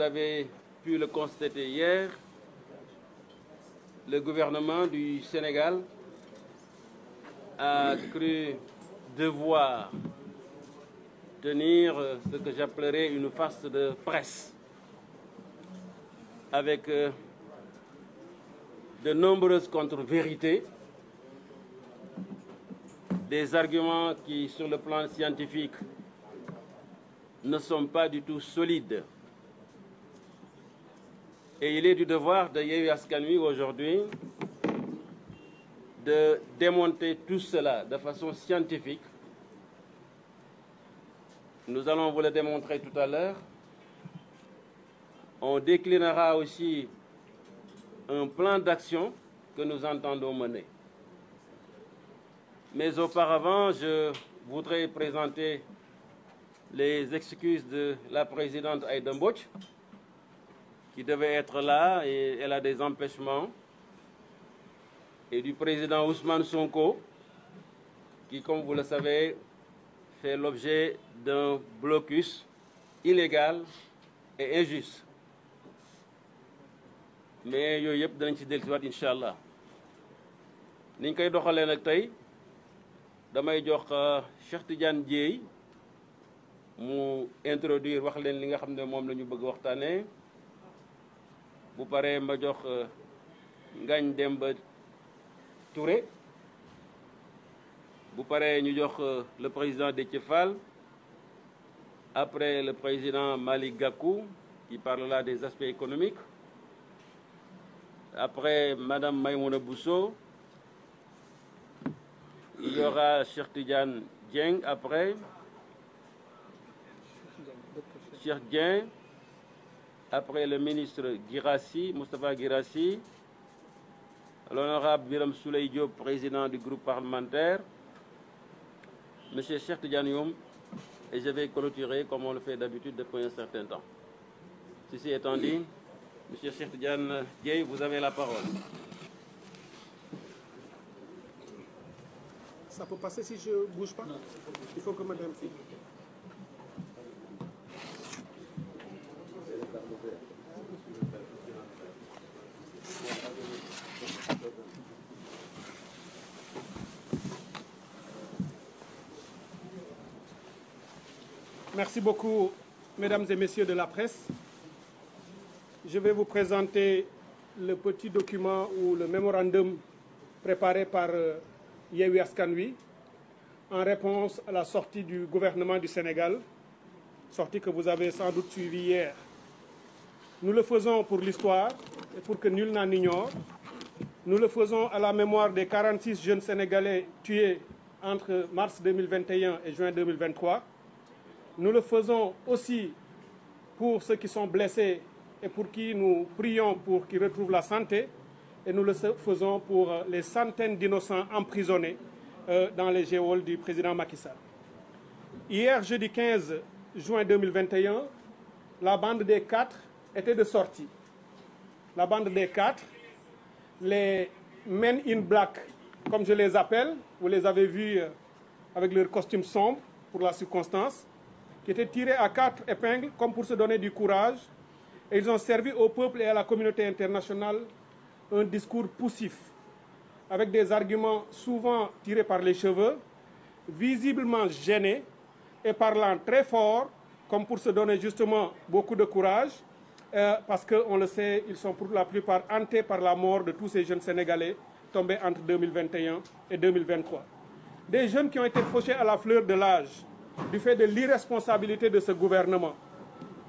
avez pu le constater hier, le gouvernement du Sénégal a cru devoir tenir ce que j'appellerais une farce de presse avec de nombreuses contre-vérités, des arguments qui, sur le plan scientifique, ne sont pas du tout solides. Et il est du devoir de Yewwi Askan Wi aujourd'hui de démonter tout cela de façon scientifique. Nous allons vous le démontrer tout à l'heure. On déclinera aussi un plan d'action que nous entendons mener. Mais auparavant, je voudrais présenter les excuses de la présidente Aïda Mbodj, qui devait être là et elle a des empêchements, et du président Ousmane Sonko, qui, comme vous le savez, fait l'objet d'un blocus illégal et injuste. Mais yooyu yëpp danañ ci dellusiwaat incha allah ni ñu koy doxalee nag tey damay jox Cheikh Tidiane Dièye mu introduire wax leen li nga xam ne moom la ñu bëgg waxtaanee bu paree ma jox Ngagne Demba Touré bu paree ñu jox le président Déthié Fall, après le président Malick Gakou qui parlera des aspects économiques, après Madame Maïmouna Bousso, il y aura Cheikh Tidiane Dieng, après Cheikh Dieng, après le ministre Guirassy, Moustapha Guirassy, l'honorable Birame Souleye Diop, président du groupe parlementaire, Monsieur Cheikh Tidiane Youm, et je vais clôturer comme on le fait d'habitude depuis un certain temps. Ceci étant dit, Monsieur Cheikh Tidiane Dièye, vous avez la parole. Ça peut passer si je ne bouge pas? Il faut que madame fille. Merci beaucoup, mesdames et messieurs de la presse. Je vais vous présenter le petit document ou le mémorandum préparé par Yewwi Askan Wi en réponse à la sortie du gouvernement du Sénégal, sortie que vous avez sans doute suivie hier. Nous le faisons pour l'histoire et pour que nul n'en ignore. Nous le faisons à la mémoire des 46 jeunes Sénégalais tués entre mars 2021 et juin 2023. Nous le faisons aussi pour ceux qui sont blessés et pour qui nous prions pour qu'ils retrouvent la santé. Et nous le faisons pour les centaines d'innocents emprisonnés dans les geôles du président Macky Sall. Hier, jeudi 15 juin 2021, la bande des 4 était de sortie. La bande des 4, les Men in Black, comme je les appelle, vous les avez vus avec leur costume sombre pour la circonstance, qui étaient tirés à 4 épingles comme pour se donner du courage. Et ils ont servi au peuple et à la communauté internationale un discours poussif, avec des arguments souvent tirés par les cheveux, visiblement gênés et parlant très fort, comme pour se donner justement beaucoup de courage, parce qu'on le sait, ils sont pour la plupart hantés par la mort de tous ces jeunes Sénégalais tombés entre 2021 et 2023. Des jeunes qui ont été fauchés à la fleur de l'âge, du fait de l'irresponsabilité de ce gouvernement,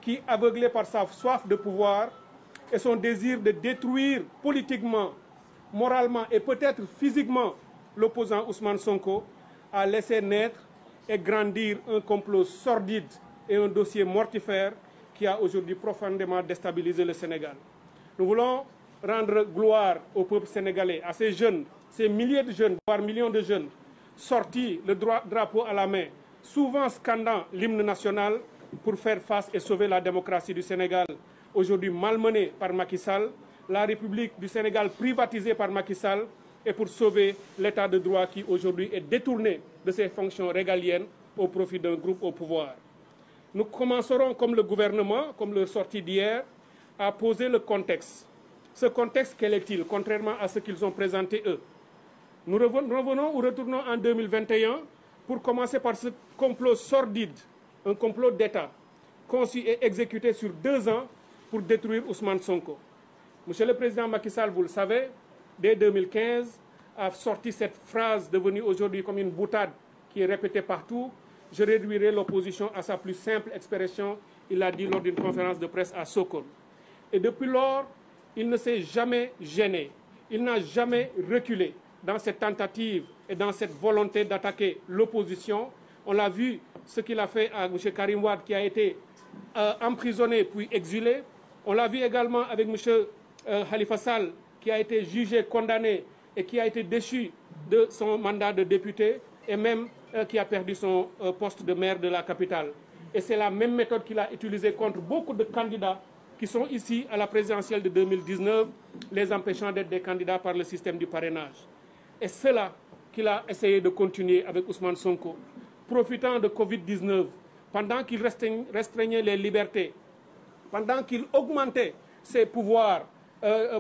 qui, aveuglé par sa soif de pouvoir et son désir de détruire politiquement, moralement et peut-être physiquement l'opposant Ousmane Sonko, a laissé naître et grandir un complot sordide et un dossier mortifère qui a aujourd'hui profondément déstabilisé le Sénégal. Nous voulons rendre gloire au peuple sénégalais, à ces jeunes, ces milliers de jeunes, voire millions de jeunes, sortis le drapeau à la main, souvent scandant l'hymne national pour faire face et sauver la démocratie du Sénégal, aujourd'hui malmenée par Macky Sall, la République du Sénégal privatisée par Macky Sall, et pour sauver l'état de droit qui aujourd'hui est détourné de ses fonctions régaliennes au profit d'un groupe au pouvoir. Nous commencerons, comme le gouvernement, comme leur sortie d'hier, à poser le contexte. Ce contexte, quel est-il, contrairement à ce qu'ils ont présenté eux? Nous revenons ou retournons en 2021 pour commencer par ce complot sordide, un complot d'État, conçu et exécuté sur 2 ans pour détruire Ousmane Sonko. Monsieur le Président Macky Sall, vous le savez, dès 2015, a sorti cette phrase devenue aujourd'hui comme une boutade qui est répétée partout. Je réduirai l'opposition à sa plus simple expression, il l'a dit lors d'une conférence de presse à Sokone. Et depuis lors, il ne s'est jamais gêné, il n'a jamais reculé dans cette tentative et dans cette volonté d'attaquer l'opposition. On l'a vu, ce qu'il a fait à M. Karim Wade qui a été emprisonné puis exilé. On l'a vu également avec M. Khalifa Sall qui a été jugé, condamné et qui a été déchu de son mandat de député et même qui a perdu son poste de maire de la capitale. Et c'est la même méthode qu'il a utilisée contre beaucoup de candidats qui sont ici à la présidentielle de 2019, les empêchant d'être des candidats par le système du parrainage. Et c'est là qu'il a essayé de continuer avec Ousmane Sonko, profitant de Covid-19, pendant qu'il restreignait les libertés, pendant qu'il augmentait ses pouvoirs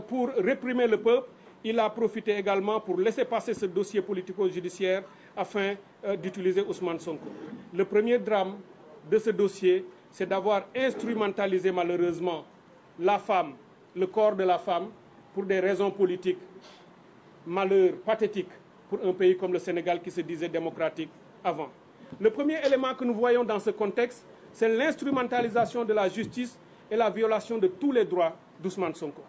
pour réprimer le peuple, il a profité également pour laisser passer ce dossier politico-judiciaire afin d'utiliser Ousmane Sonko. Le premier drame de ce dossier, c'est d'avoir instrumentalisé malheureusement la femme, le corps de la femme, pour des raisons politiques. Malheur pathétique pour un pays comme le Sénégal qui se disait démocratique avant. Le premier élément que nous voyons dans ce contexte, c'est l'instrumentalisation de la justice et la violation de tous les droits d'Ousmane Sonko.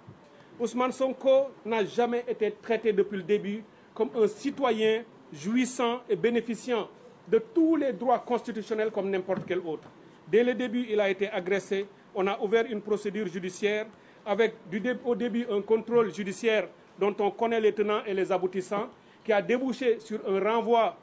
Ousmane Sonko n'a jamais été traité depuis le début comme un citoyen jouissant et bénéficiant de tous les droits constitutionnels comme n'importe quel autre. Dès le début, il a été agressé. On a ouvert une procédure judiciaire avec au début un contrôle judiciaire dont on connaît les tenants et les aboutissants, qui a débouché sur un renvoi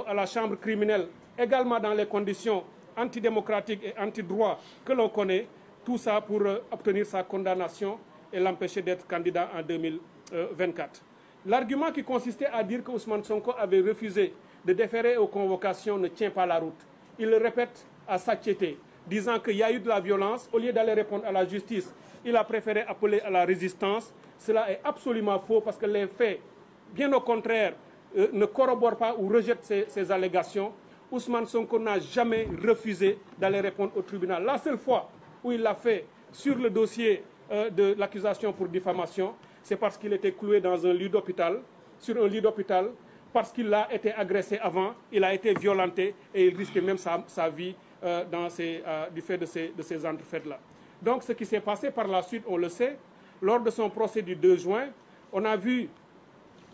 à la chambre criminelle, également dans les conditions antidémocratiques et antidroits que l'on connaît, tout ça pour obtenir sa condamnation et l'empêcher d'être candidat en 2024. L'argument qui consistait à dire que Ousmane Sonko avait refusé de déférer aux convocations ne tient pas la route. Il le répète à satiété, disant qu'il y a eu de la violence. Au lieu d'aller répondre à la justice, il a préféré appeler à la résistance. Cela est absolument faux parce que les faits, bien au contraire, ne corroborent pas ou rejettent ces allégations. Ousmane Sonko n'a jamais refusé d'aller répondre au tribunal. La seule fois où il l'a fait sur le dossier de l'accusation pour diffamation, c'est parce qu'il était cloué dans un lit d'hôpital, sur un lit d'hôpital, parce qu'il a été agressé avant, il a été violenté et il risquait même sa vie du fait de ces entrefaites-là. Donc ce qui s'est passé par la suite, on le sait, lors de son procès du 2 juin, on a vu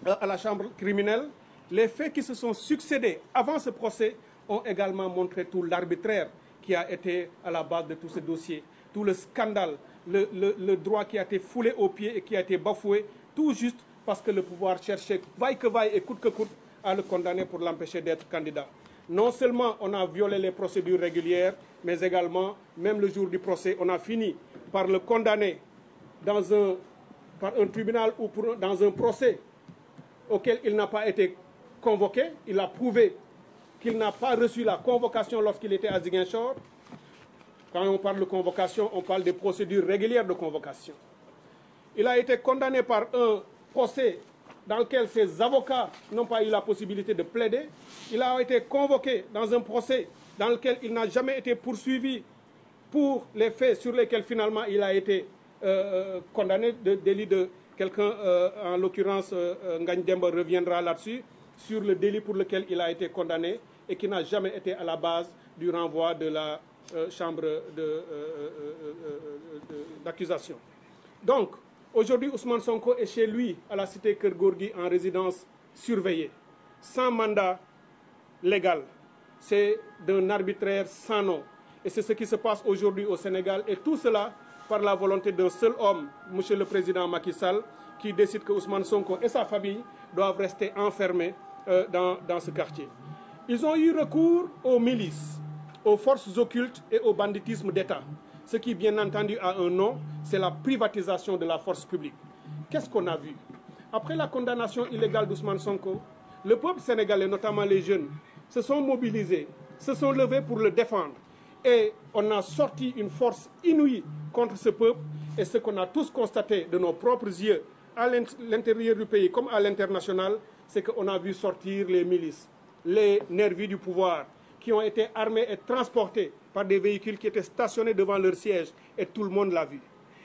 à la chambre criminelle, les faits qui se sont succédés avant ce procès ont également montré tout l'arbitraire qui a été à la base de tous ces dossiers, tout le scandale, le droit qui a été foulé aux pieds et qui a été bafoué, tout juste parce que le pouvoir cherchait vaille que vaille et coûte que coûte à le condamner pour l'empêcher d'être candidat. Non seulement on a violé les procédures régulières, mais également, même le jour du procès, on a fini par le condamner par un tribunal ou dans un procès auquel il n'a pas été convoqué. Il a prouvé qu'il n'a pas reçu la convocation lorsqu'il était à Ziguinchor. Quand on parle de convocation, on parle des procédures régulières de convocation. Il a été condamné par un procès dans lequel ses avocats n'ont pas eu la possibilité de plaider. Il a été convoqué dans un procès dans lequel il n'a jamais été poursuivi pour les faits sur lesquels finalement il a été condamné de délit de quelqu'un, en l'occurrence Ngagne Demba reviendra là-dessus, sur le délit pour lequel il a été condamné et qui n'a jamais été à la base du renvoi de la chambre d'accusation. Donc, aujourd'hui, Ousmane Sonko est chez lui, à la cité Keur Gorgui, en résidence surveillée, sans mandat légal. C'est d'un arbitraire sans nom. Et c'est ce qui se passe aujourd'hui au Sénégal. Et tout cela par la volonté d'un seul homme, M. le Président Macky Sall, qui décide que Ousmane Sonko et sa famille doivent rester enfermés dans ce quartier. Ils ont eu recours aux milices, aux forces occultes et au banditisme d'État. Ce qui, bien entendu, a un nom, c'est la privatisation de la force publique. Qu'est-ce qu'on a vu? Après la condamnation illégale d'Ousmane Sonko, le peuple sénégalais, notamment les jeunes, se sont mobilisés, se sont levés pour le défendre. Et on a sorti une force inouïe contre ce peuple. Et ce qu'on a tous constaté de nos propres yeux, à l'intérieur du pays comme à l'international, c'est qu'on a vu sortir les milices, les nervis du pouvoir, qui ont été armés et transportés par des véhicules qui étaient stationnés devant leur siège. Et tout le monde l'a vu.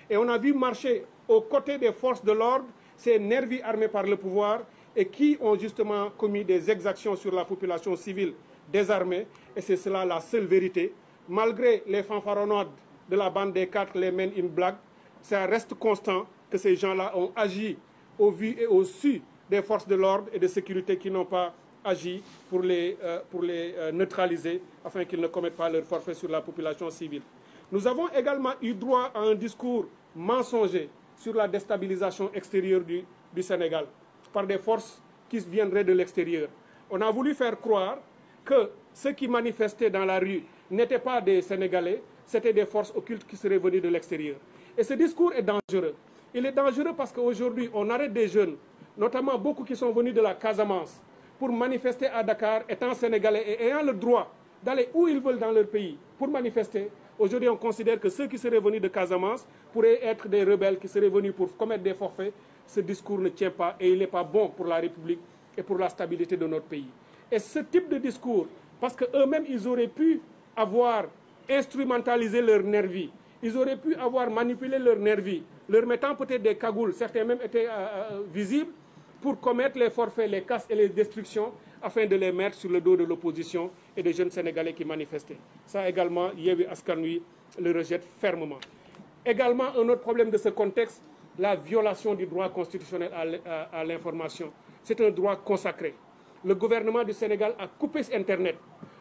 Et on a vu marcher aux côtés des forces de l'ordre ces nervis armés par le pouvoir et qui ont justement commis des exactions sur la population civile désarmée. Et c'est cela la seule vérité. Malgré les fanfaronnades de la bande des quatre, les Men in Black, ça reste constant que ces gens-là ont agi au vu et au su des forces de l'ordre et de sécurité qui n'ont pas agi pour les neutraliser afin qu'ils ne commettent pas leur forfait sur la population civile. Nous avons également eu droit à un discours mensonger sur la déstabilisation extérieure du Sénégal par des forces qui viendraient de l'extérieur. On a voulu faire croire que ceux qui manifestaient dans la rue n'étaient pas des Sénégalais, c'était des forces occultes qui seraient venues de l'extérieur. Et ce discours est dangereux. Il est dangereux parce qu'aujourd'hui, on arrête des jeunes, notamment beaucoup qui sont venus de la Casamance, pour manifester à Dakar, étant Sénégalais et ayant le droit d'aller où ils veulent dans leur pays pour manifester. Aujourd'hui, on considère que ceux qui seraient venus de Casamance pourraient être des rebelles qui seraient venus pour commettre des forfaits. Ce discours ne tient pas et il n'est pas bon pour la République et pour la stabilité de notre pays. Et ce type de discours, parce qu'eux-mêmes, ils auraient pu avoir instrumentalisé leur nervis, ils auraient pu avoir manipulé leur nervis, leur mettant peut-être des cagoules, certains même étaient visibles, pour commettre les forfaits, les casses et les destructions, afin de les mettre sur le dos de l'opposition et des jeunes Sénégalais qui manifestaient. Ça également, Yewwi Askan Wi le rejette fermement. Également, un autre problème de ce contexte, la violation du droit constitutionnel à l'information. C'est un droit consacré. Le gouvernement du Sénégal a coupé Internet.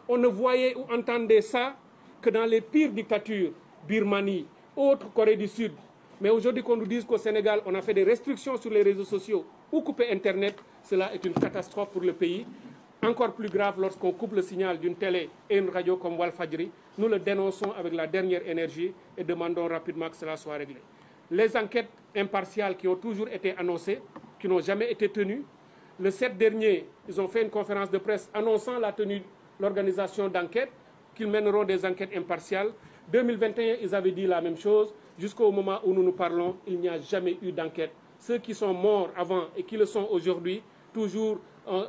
On ne voyait ou entendait ça que dans les pires dictatures, Birmanie, autres, Corée du Sud. Mais aujourd'hui, qu'on nous dise qu'au Sénégal, on a fait des restrictions sur les réseaux sociaux ou coupé Internet, cela est une catastrophe pour le pays. Encore plus grave lorsqu'on coupe le signal d'une télé et une radio comme Walfadjri. Nous le dénonçons avec la dernière énergie et demandons rapidement que cela soit réglé. Les enquêtes impartiales qui ont toujours été annoncées, qui n'ont jamais été tenues. Le 7 dernier, ils ont fait une conférence de presse annonçant l'organisation d'enquêtes, qu'ils mèneront des enquêtes impartiales. 2021, ils avaient dit la même chose. Jusqu'au moment où nous nous parlons, il n'y a jamais eu d'enquête. Ceux qui sont morts avant et qui le sont aujourd'hui, toujours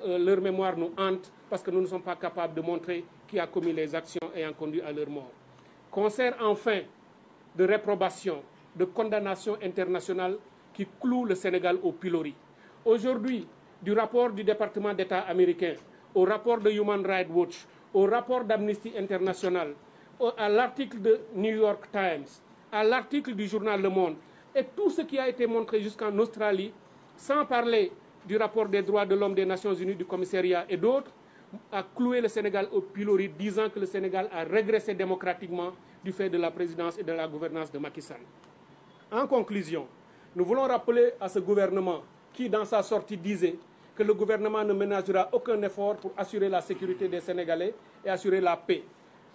leur mémoire nous hante parce que nous ne sommes pas capables de montrer qui a commis les actions ayant conduit à leur mort. Concert enfin de réprobation, de condamnation internationale qui cloue le Sénégal au pilori. Aujourd'hui, du rapport du département d'État américain, au rapport de Human Rights Watch, au rapport d'Amnesty International, à l'article de New York Times, à l'article du journal Le Monde, et tout ce qui a été montré jusqu'en Australie, sans parler du rapport des droits de l'homme des Nations Unies, du commissariat et d'autres, a cloué le Sénégal au pilori, disant que le Sénégal a régressé démocratiquement du fait de la présidence et de la gouvernance de Macky Sall. En conclusion, nous voulons rappeler à ce gouvernement qui, dans sa sortie, disait que le gouvernement ne ménagera aucun effort pour assurer la sécurité des Sénégalais et assurer la paix.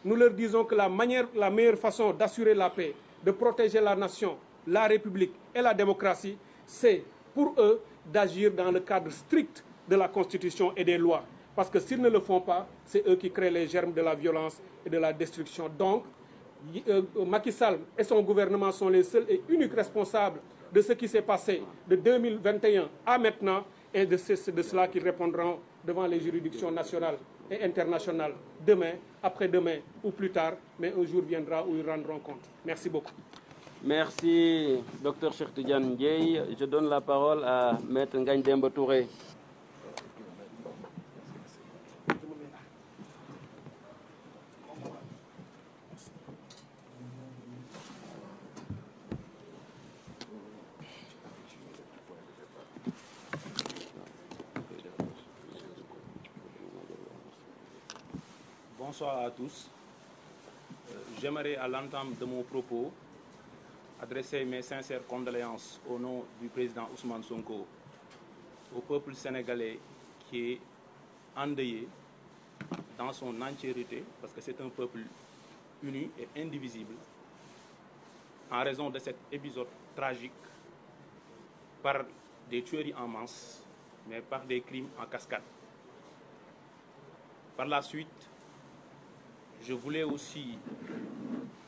Nous leur disons que la meilleure façon d'assurer la paix, de protéger la nation, la République et la démocratie, c'est pour eux d'agir dans le cadre strict de la Constitution et des lois. Parce que s'ils ne le font pas, c'est eux qui créent les germes de la violence et de la destruction. Donc, Macky Sall et son gouvernement sont les seuls et uniques responsables de ce qui s'est passé de 2021 à maintenant, et de cela qu'ils répondront devant les juridictions nationales et internationales demain, après-demain ou plus tard, mais un jour viendra où ils rendront compte. Merci beaucoup. Merci, Dr Cheikh Tidiane Ndiaye. Je donne la parole à Maître Ngagne Demba Touré. Bonsoir à tous. J'aimerais à l'entame de mon propos adresser mes sincères condoléances au nom du président Ousmane Sonko au peuple sénégalais qui est endeuillé dans son entièreté, parce que c'est un peuple uni et indivisible, en raison de cet épisode tragique par des tueries en masse, mais par des crimes en cascade. Par la suite, je voulais aussi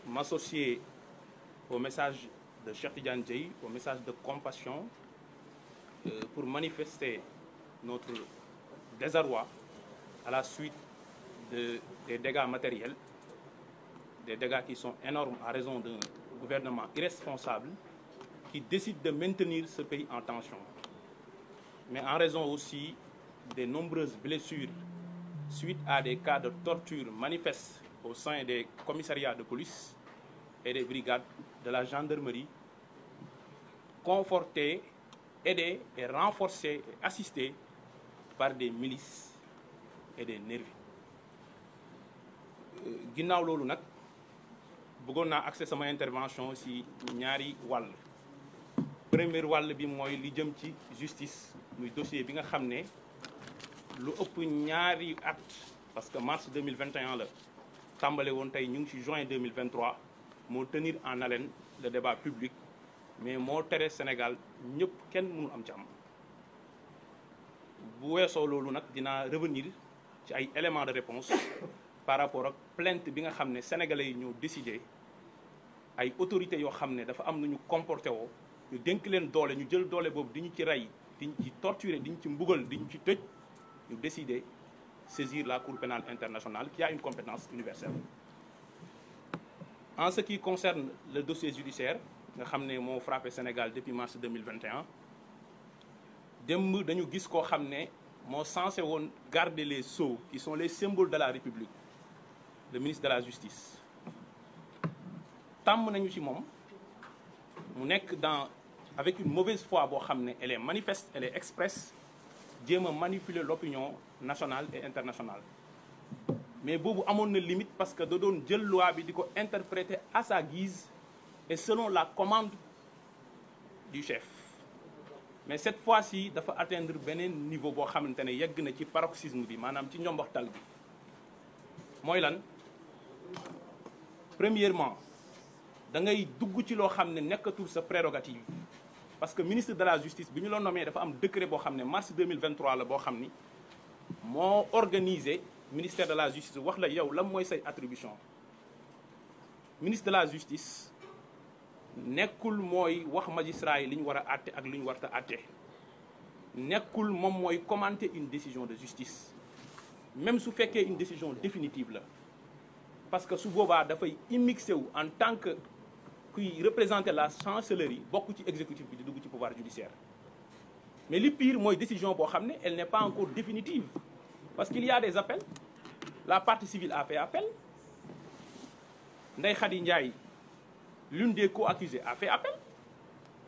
m'associer au message de Cheikh Tidiane Dièye, au message de compassion pour manifester notre désarroi à la suite des dégâts matériels, des dégâts qui sont énormes à raison d'un gouvernement irresponsable qui décide de maintenir ce pays en tension, mais en raison aussi des nombreuses blessures suite à des cas de torture manifestes au sein des commissariats de police et des brigades de la gendarmerie, confortés, aidés et renforcés et assistés par des milices et des nervis. Ginnaaw loolu nag bëggoon naa accès sama intervention ci ñaari wàll. Premier wàll bi mooy li jëm ci justice muy dossier bi nga xam ne lu ëpp ñaari at parce que mars 2021 la tàmbale woon tey ñu ngi ci juin 2023 moo tenir en haleine le débat public mais moo tere Sénégal ñëpp kenn mënu am ci am. Bu weesoo loolu nag dinaa revenir ci ay éléments de réponse par rapport ak plainte bi nga xam ne sénégalais yi ñoo décidé ay autorités yoo xam ne dafa am nu ñu comporté woo ñu dénk leen doole ñu jël doole boobu di ñu ci rey di ñu ci torturer di ñu ci mbugal di ñu ci tëj ñu décidé saisir la Cour pénale internationale qui a une compétence universelle. En ce qui concerne le dossier judiciaire nga xam ne moo frappé Sénégal depuis mars 2021 démb dañu gis koo xam ne moo censé woon garder les sceaux qui sont les symboles de la République, le ministre de la Justice. Tàmm nañu ci moom mu nekk avec une mauvaise foi boo xam ne elle est manifeste, elle est expresse, jéem a manipuler l'opinion nationale et internationale. Mais boobu amoon na limite parce que da doon jël loi bi di ko interpréter à sa guise et selon la commande du chef. Mais cette fois-ci dafa atteindre beneen niveau boo xamante ne yegg na ci paroxysme bi maanaam ci njomboxtal bi mooy lan. Premièrement da ngay dugg ci loo xam ne nekkatul sa prérogative parce que ministre de la justice bi ñu la nommé dafa am décret boo xam ne mars 2023 la boo xam ni moo organisé ministère de la justice wax la yow lan mooy say attribution. Ministre de la justice nekkul mooy wax magistrat yi li ñu war a àtte ak li ñu warta àtte, nekkul moom mooy commenter une décision de justice même su fekkee une décision définitive la parce que su boobaa dafay immixé wu en tant que kuy représenter la chancellerie bokk ci exécutif bi di dugg ci pouvoir judiciaire. Mais li pire mooy décision boo xam ne elle n'est pas encore définitive parce qu'il y a des appels, la partie civile a fait appel, Ndeye Khady Ndiaye, l'une des co-accusées, a fait appel.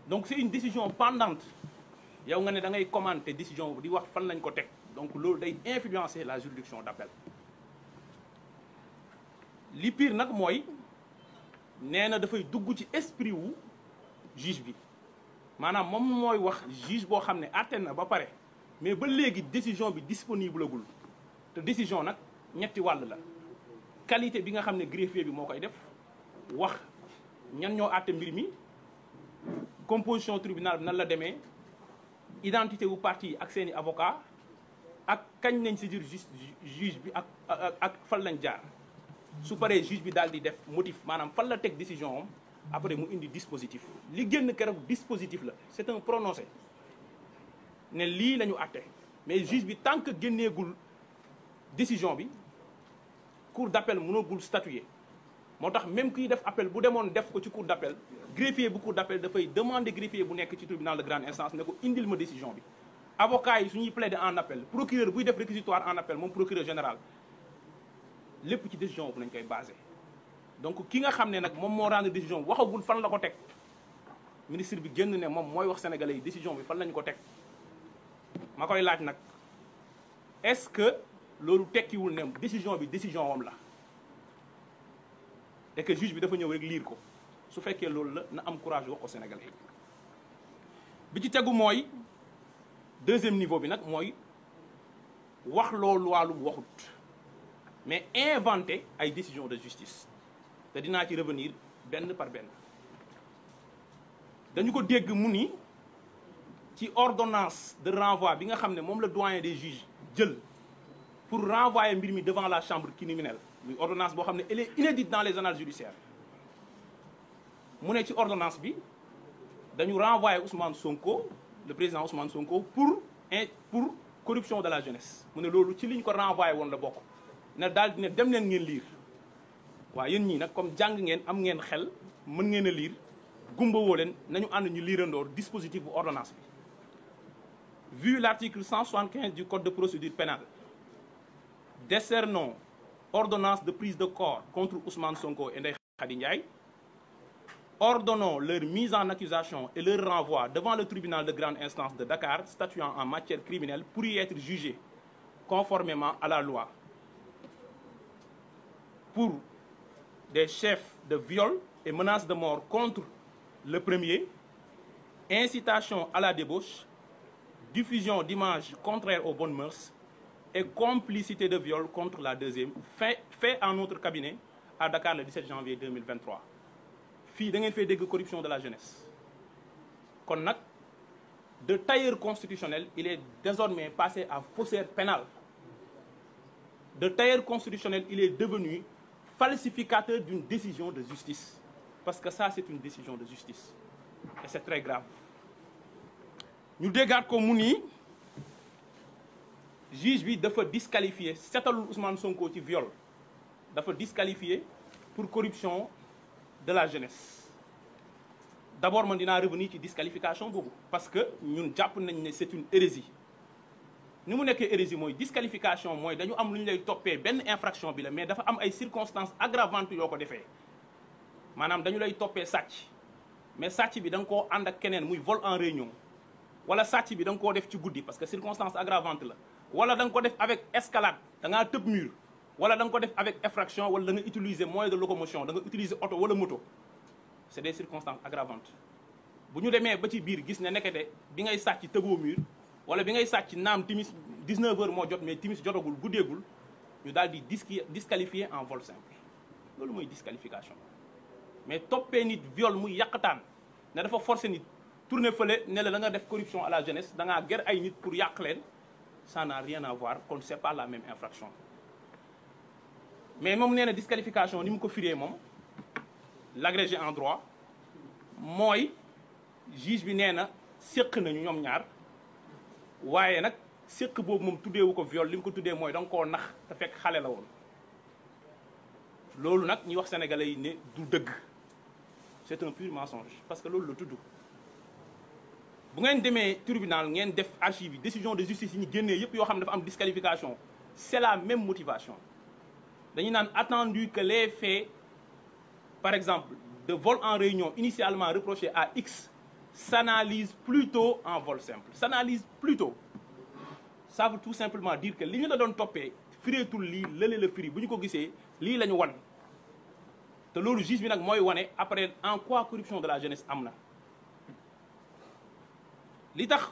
Donc c'est une décision pendante. yow nga ne da ngay commenter décision di wax fan lañ ko teg donc loolu day influencer la juridiction d'appel. Li pire nag mooy nee na dafay dugg ci esprit wu juge bi maanaam moom mooy wax juge boo xam ne àtte na ba pare mais ba léegi décision bi disponible agul te décision nag ñetti wàll la. Qualité bi nga xam ne greffier bi moo koy def wax ñan ñoo àtte mbir mi, composition tribunal bi nan la demee, identité wu partie ak seeni avocat ak kañ nañ saisir juge bi ak fan lañ jaar. Su paree juge bi daal di def motif maanaam fan la teg décision am après mu indi dispositif. Li génn keroog dispositif la, c'est un prononcé ne lii la ñu àtte mais juge bi tant que génneegul décision bi cour d'appel mënagul statuer. Moo tax même kuy def appel bu demoon def ko ci cour d'appel, greffier bu cour d'appel dafay demander greffier bu nekk ci tribunal de grande instance ne ko indil ma décision bi. Avocat yi su ñuy plaider en appel, procureur buy def réquisitoire en appel moom procureur général lépp ci décision bu nañ koy basé. Donc ki nga xam ne nag moom moo rendre décision waxagul fan la ko teg, ministre bi génn ne moom mooy wax sénégalais yi décision bi fan lañu ko teg. Ma koy laaj nag est-ce que loolu tekkiwul ne décision bi décision wam la et que juge bi dafa ñëw rek lire ko. Su fekkee loolu la na am courage wax ko sénégalais yi. Bi ci tegu mooy deuxième niveau bi nag mooy wax loolu wàllum waxut mais inventer ay décision de justice te dinaa ci revenir benn par benn. Dañu ko dégg mu ni ci ordonnance de renvoi bi nga xam ne moom la doyen des juges jël pour renvoyer mbir mi devant la chambre criminelle muy ordonnance boo xam ne elle est inédite dans les annales judiciaires mu ne ci ordonnance bi dañu renvoyer Ousmane Sonko le président Ousmane Sonko pour corruption de la jeunesse mu ne loolu ci li ñu ko renvoyé woon la bokk ne daal di ne dem leen ngeen lire waaw yéen ñii nag comme jàng ngeen am ngeen xel mën ngeen a lire gumba woo leen nañu ànd ñu liirandoor dispositif bu ordonnance bi. Vu l'article 175 du Code de procédure pénale, décernons ordonnance de prise de corps contre Ousmane Sonko et Ndeye Khady Ndiaye, ordonnons leur mise en accusation et leur renvoi devant le tribunal de grande instance de Dakar, statuant en matière criminelle pour y être jugés conformément à la loi. Pour des chefs de viol et menaces de mort contre le premier, incitation à la débauche, diffusion d'images contraires aux bonnes mœurs et complicité de viol contre la deuxième, fait en notre cabinet à Dakar le 17 janvier 2023. fii da ngeen fay dégg corruption de la jeunesse kon nag de tailleur constitutionnel il est désormais passé à faussaire pénal. De tailleur constitutionnel il est devenu falsificateur d'une décision de justice parce que ça c'est une décision de justice et c'est très grave. ñu déggaat ko mu nii juge bi dafa disqualifié setalul Ousmane Sonko ci viol dafa disqualifié pour corruption de la jeunesse. D'abord man dinaa revenir ci disqualification boobu parce que ñun jàpp nañ ne c'est une hérésie. ni mu nekkee hérésie mooy disqualification mooy dañu am lu ñu lay toppee benn infraction bi la mais dafa am ay circonstances aggravantes yoo ko defee maanaam dañu lay toppee sàcc mais sàcc bi da nga koo ànd ak keneen muy vol en réunion wala sàcc bi da nga koo def ci guddi parce que circonstance aggravante la wala da nga ko def avec escalade da ngaa tëb mur wala da nga ko def avec effraction wala da nga utiliser moyen de locomotion da nga utiliser oto wala moto c'est des circonstances aggravantes. bu ñu demee ba ci biir gis ne nekkete bi ngay sàcc tëboo mur wala bi ngay sàcc naam timis 19h moo jot mais timis jotagul guddeegul ñu daal di disqualifier en vol simple loolu mooy disqualification mais toppee nit viol muy yàqataan ne dafa forcer nit tourner fële ne la da nga def corruption à la jeunesse da ngaa ger ay nit pour yàq leen ça n'a rien à voir kon c'est pas la même infraction. mais moom nee na disqualification ni mu ko firee moom l'agrégé en droit mooy juge bi nee na séq nañu ñoom ñaar waaye nag séq boobu moom tuddeewu ko viol li mu ko tuddee mooy da nga koo nax te fekk xale la woon. loolu nag ñuy wax sénégalais yi ne du dëgg c'est un pur mensonge parce que loolu la tudd. bu ngeen demee tribunal ngeen def archive yi décision de justice yi ñu génnee yëpp yoo xam ne dafa am disqualification c'est la même motivation dañuy naan attendu que les faits par exemple de vol en réunion initialement reproché à X s'analyse plutôt en vol simple s'analyse plutôt ça veut tout simplement dire que li ñu la doon toppee fireetul lii lële la firi bu ñu ko gisee lii la ñu wan te loolu juge bi nag mooy wane après en quoi corruption de la jeunesse am na. li tax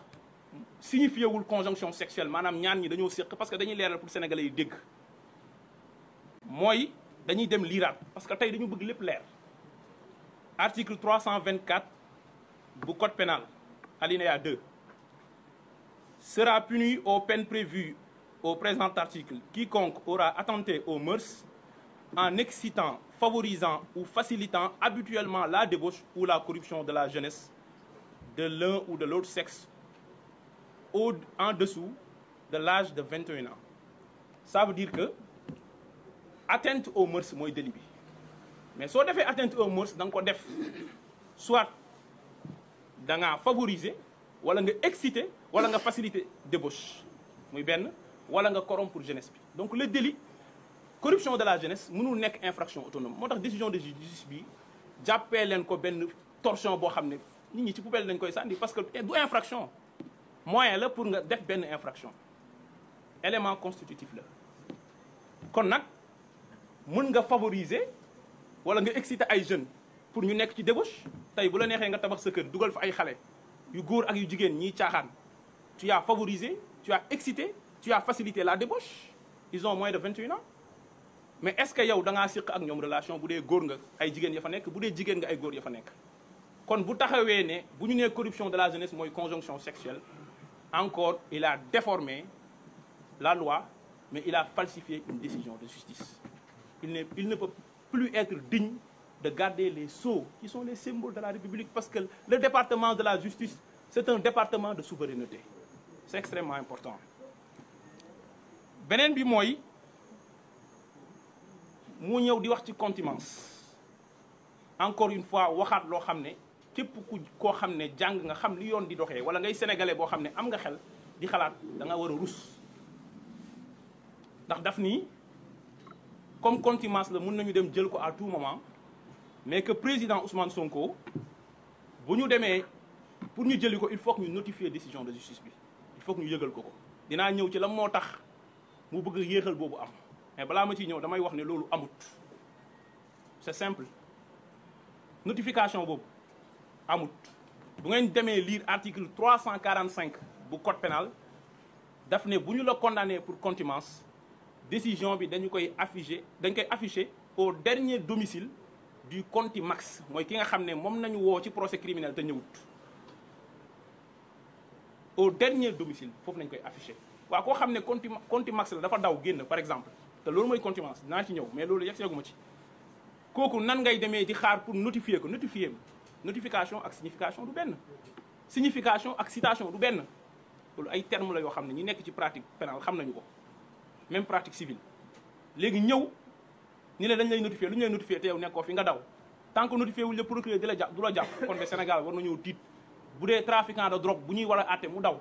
signifié wul conjonction sexuelle maanaam ñaan ñi dañoo séq parce que dañuy leeral pour sénégalais yi dégg mooy dañuy dem liiraat parce que tey dañu bëgg lépp leer. article 324 bu code pénal alinéa 2 sera puni aux peines prévues au présent article quiconque aura attenté aux mœurs en excitant, favorisant ou facilitant habituellement la débauche ou la corruption de la jeunesse de l'un ou de l'autre sexe en dessous de l'âge de 21 ans. Ça veut dire que atteinte aux mœurs mooy délit bi mais soo defee atteinte aux mœurs da nga ko def soit da nga favoriser wala nga exciter wala nga faciliter débauche muy benn wala nga corrompre jeunesse bi. donc le délit corruption de la jeunesse mënul nekk infraction autonome moo tax décision de justice bi jàppee leen ko benn torchon boo xam ne nit ñi ci poubelle dañ koy sànni parce que du infraction moyen la pour nga def benn infraction élément constitutif la kon nag mën nga favoriser wala nga exciter ay jeunes pour ñu nekk ci débauche tey bu la neexee nga tabax sa kër dugal fa ay xale yu góor ak yu jigéen ñiy caaxaan tu as favorisé tu as excité tu as facilité la débauche ils ont moins de 21 ans mais est-ce que yow da ngaa siq ak ñoom relation bu dee góor nga ay jigéen ya fa nekk bu dee jigéen nga ay góor ya fa nekk. kon bu taxawee ne bu ñu nee corruption de la jeunesse mooy conjonction sexuelle encore il a déformé la loi mais il a falsifié une décision de justice. Il ne peut plus être digne de garder les sceaux qui sont les symboles de la République, parce que le département de la justice, c'est un département de souveraineté. C'est extrêmement important. beneen bi mooy mu ñëw di wax ci contumace encore une fois waxaat loo xam ne képp koo xam ne jàng nga xam li yoon di doxee wala ngay sénégalais boo xam ne am nga xel di xalaat da nga war a rus ndax daf nii comme contumace la mën nañu dem jël ko à tout moment mais que président Ousmane Sonko bu ñu demee pour ñu jëli ko il faut que ñu notifier décision de justice bi il faut que ñu yëgal ko dinaa ñëw ci la moo tax mu bëgg yéexal boobu am mais balaa ma ciy ñëw damay wax ne loolu amut c'est simple notification boobu amut bu ngeen demee lire article 345 bu code pénal daf ne bu ñu la condamné pour contumace décision bi dañ koy afficher au dernier domicile du contumax mooy ki nga xam ne moom nañu woo ci procès criminel te ñëwut au dernier domicile foofu nañ koy afficher waaw koo xam ne contumax la dafa daw génn par exemple te loolu mooy contumace naa ci ñëw mais loolu yegg seeguma ci kooku nan ngay demee di xaar pour notifier ko notification ak signification du benn signification ak citation du benn loolu ay termes la yoo xam ne ñi nekk ci pratique pénale xam nañu ko même pratique civile léegi ñëw ni la dañ lay notifier lu ñu lay notifier te yow nekkoo fi nga daw tant que notifié wuñ la procureur di la jàpp du la jàpp kon de Sénégal war nañoo tiit bu dee trafiquant de drogue bu ñuy war a àtte mu daw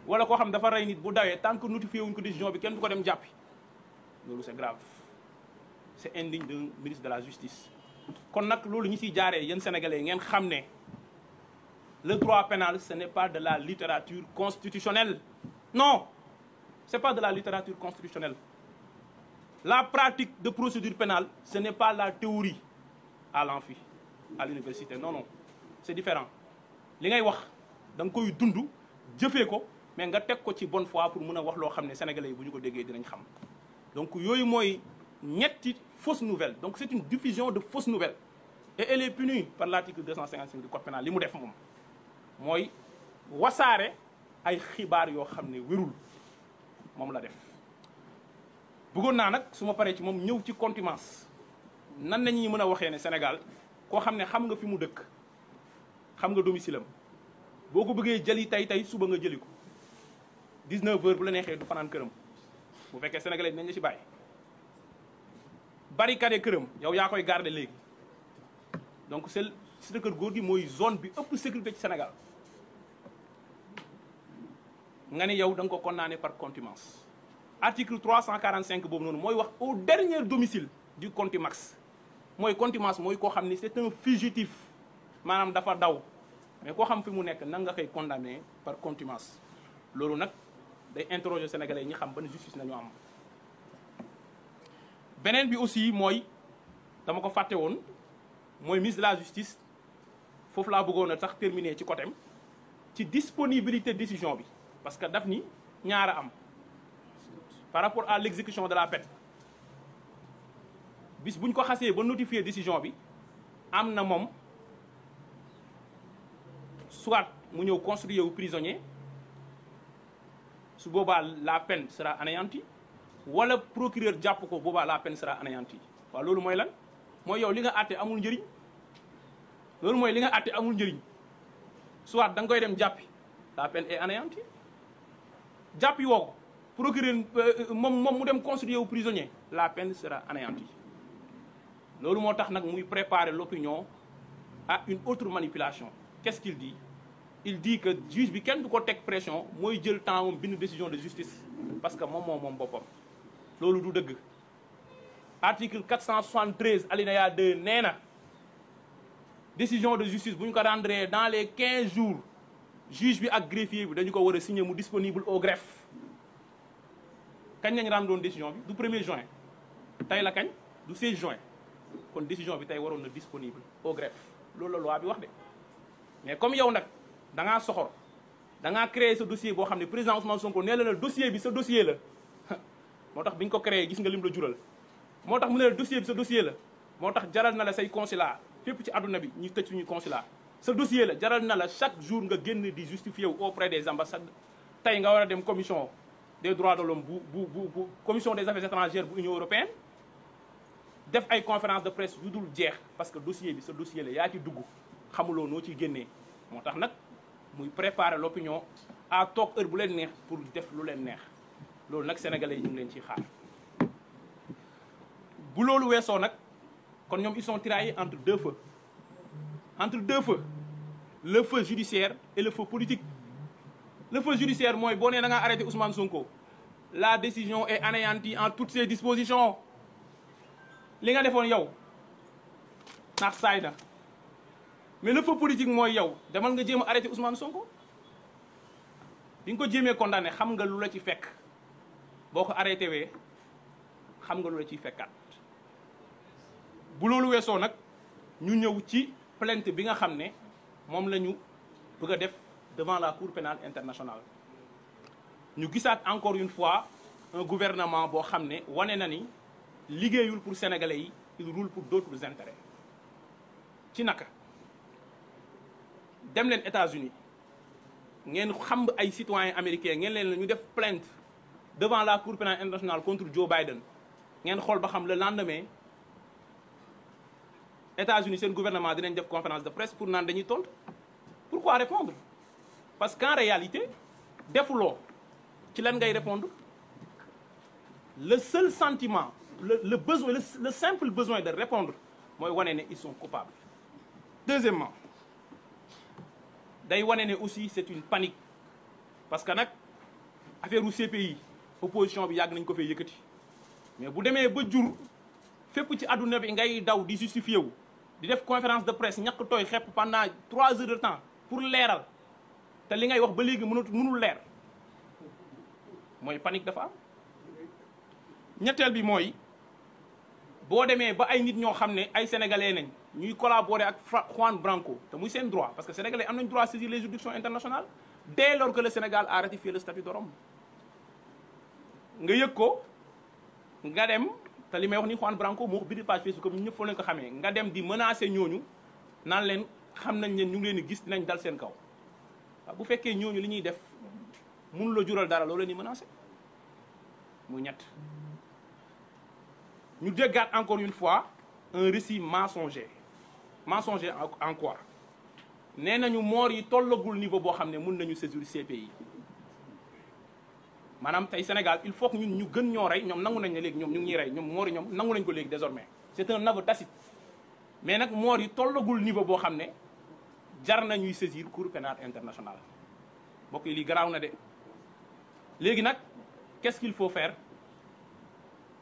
wala koo xam dafa rey nit bu dawee tant que notifié wuñ ko décision bi kenn du ko dem jàppi loolu c'est grave c'est indigne d'un ministre de la justice kon nag loolu ñi ciy jaaree yéen sénégalais ngeen xam ne le droit pénal ce n'est pas de la littérature constitutionnelle non c'est pas de la littérature constitutionnelle la pratique de procédure pénale ce n'est pas la théorie à l'amphi à l'université non c'est différent li ngay wax da nga koy dund jëfee ko mais nga teg ko ci bonne foi pour mën a wax loo xam ne sénégalais yi bu ñu ko déggee dinañ xam donc yooyu mooy ñetti fausse nouvelle donc c'est une diffusion de fausses nouvelles et elle est punie par l'article 255 du code pénal li mu def moom mooy wasaare ay xibaar yoo xam ne wérul moom la def bëggoon naa nag su ma paree ci moom ñëw ci contumace nan nañuy mën a waxee ne Sénégal koo xam ne xam nga fi mu dëkk xam nga domicile am boo ko bëggee jëli tey suba nga jëli ko 19h bu la neexee du fanaan këram bu fekkee sénégalais dinañ la ci bàyyi barricade këram yow yaa koy garder léegi donc c'est kër góor gi mooy zone bi ëpp sécurité ci Sénégal nga ne yow da nga ko condamné par contumace article 345 boobu noonu mooy wax au dernier domicile du contumax mooy contumace mooy koo xam ni c'est un fugitif maanaam dafa daw mais koo xam fi mu nekk nan nga koy condamné par contumace loolu nag day interroger sénégalais ñi xam ban justice nañu am beneen bi aussi mooy dama ko fàtte woon mooy ministre de la justice foofu laa bëggoon a sax terminer ci côté ci disponibilité décision bi parce que daf ni ñaara am par rapport à l'exécution de la peine bis bu ñu ko xasee ba notifier décision bi am na moom soit mu ñëw construire wu prisonnier su boobaa la peine sera anéantie wala procureur jàpp ko boobaa la peine sera anéantie waaw loolu mooy lan mooy yow li nga àtte amul njëriñ loolu mooy li nga àtte amul njëriñ soit da nga koy dem jàppi la peine est anéantie jàppi woo ko procureur moom mu dem construire wu prisonnier la peine sera anéantie loolu moo tax nag muy préparer l'opinion à une autre manipulation qu'est-ce qu'il dit il dit que juge bi kenn du ko teg pression mooy jël temps moom bind décision de justice parce que moom boppam loolu du dëgg article 473 alinéa 2 nee na décision de justice bu ñu ko rendre dans les 15 jours juge bi ak greffier bi dañu ko war a signer mu disponible au greffe kañ lañ rendre doon décision bi du 1er juin tey la kañ du 16 juin kon décision bi tey waroon na disponible au greffe loolu la loi bi wax de mais comme yow nag da ngaa soxor da ngaa créer sa dossier boo xam ne président Ousmane Sonko nee la dossier bi sa dossier la moo tax bi ñu ko créé gis nga lim la jural moo tax mu ne la dossier bi sa dossier la moo tax jaral na la say consulat fépp ci àdduna bi ñu tëj suñu consulat sa dossier la jaral na la chaque jour nga génn di justifier wu auprès des ambassades tey nga war a dem commission des droits de l'homme bu commission des affaires étrangères bu Union européenne def ay conférence de presse yu dul jeex parce que dossier bi sa dossier la yaa ci dugg xamuloo noo ciy génnee moo tax nag muy préparer l'opinion à toog heure bu leen neex pour def lu leen neex loolu nag sénégalais yi ñu ngi leen ciy xaar bu loolu weesoo nag kon ñoom ils sont tiraillés entre deux feux le feu judiciaire et le feu politique. Le feu judiciaire mooy boo nee da ngaa arrêté Ousmane Sonko la décision est anéantie en toutes ses dispositions li nga defoon yow ndax saay na mais le feu politique mooy yow demal nga jéem a arrêté Ousmane Sonko bi nga ko jéemee condamné xam nga lu la ci fekk boo ko arrêté wee xam nga lu la ciy fekkaat bu loolu weesoo nag ñu ñëw ci plainte bi nga xam ne moom la ñu bëgg a def devant la Cour pénale internationale ñu gisaat encore une fois un gouvernement boo xam ne wane na ni liggéeyul pour sénégalais yi il roule pour d'autres intérêts ci naka dem leen États-Unis ngeen xam ay citoyens américains ngeen leen la ñu def plainte devant la Cour pénale internationale contre Joe Biden ngeen xool ba xam le lendemain États-Unis seen gouvernement dinañ def conférence de presse pour naan dañuy tontu pourquoi répondre parce qu'en réalité defuloo ci lan ngay répondre le seul sentiment le besoin le simple besoin de répondre mooy wane ne ils sont coupables. Deuxièmement day wane ne aussi c'est une panique parce que nag affaire u CPI opposition bi yàgg nañ ko fee yëkkati mais bu demee ba jur fépp ci àdduna bi ngay daw di justifié wu di def conférence de presse ñàkk tooy xepp pendant 3 heures de temps pour leeral te li ngay wax ba léegi mënul leer mooy panique dafa am. ñetteel bi mooy boo demee ba ay nit ñoo xam ne ay sénégalais nañ ñuy collaborer ak Juan Branco te muy seen droit parce que sénégalais am nañ droit saisir les juridictions internationales dès lors que le Sénégal a ratifié le statut de Rome nga yëg ko nga dem. te li may wax ni Juan Branco moo wax biir page Facebook comme ñun ñëpp foo leen ko xamee nga dem di menacer ñooñu naan leen xam nañ leen ñu ngi leen di gis dinañ dal seen kaw waaw bu fekkee ñooñu li ñuy def mënu la jural dara loolu leen di menacer muy ñett. ñu déggaat encore une fois un récit mensonger en quoi nee nañu moor yi tollagul niveau boo xam ne mun nañu saisir CPI. maanaam tey Sénégal il faut que ñun ñu gën ñoo rey ñoom nangu nañ ne léegi ñoom ñu ngi ñuy rey ñoom moor yi ñoom nangu nañ ko léegi désormais c'est un aveu tacite mais nag moor yi tollagul niveau boo xam ne jar nañuy saisir Cour pénale internationale mbokk yi lii garaaw na de léegi nag qu'est-ce qu'il faut faire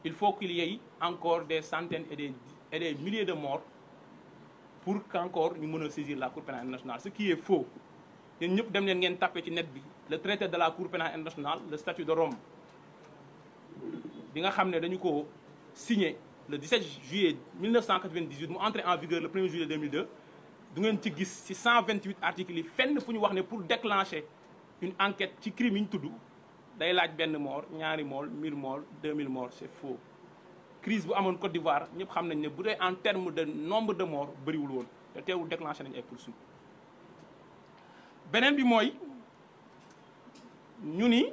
il faut qu'il y ait encore des centaines et des milliers de morts pour qu'encore ñu mën a saisir la Cour pénale internationale ce qui est faux yéen ñëpp dem leen ngeen tapé ci net bi le traité de la Cour pénale internationale le statut de Rome bi nga xam ne dañu ko signé le 17 juillet 1998 mu entré en vigueur le 1er juillet 2002 du ngeen ci gis ci 128 articles yi fenn fu ñu wax ne pour déclencher une enquête ci crime yi ñu tudd day laaj benn mort ñaari mort 1000 morts 2000 morts c'est faux. crise bu amoon Côte d'Ivoire ñëpp xam nañ ne bu dee en terme de nombre de morts bëriwul woon te teewul déclenché nañu ay poursuites. beneen bi mooy ñu ni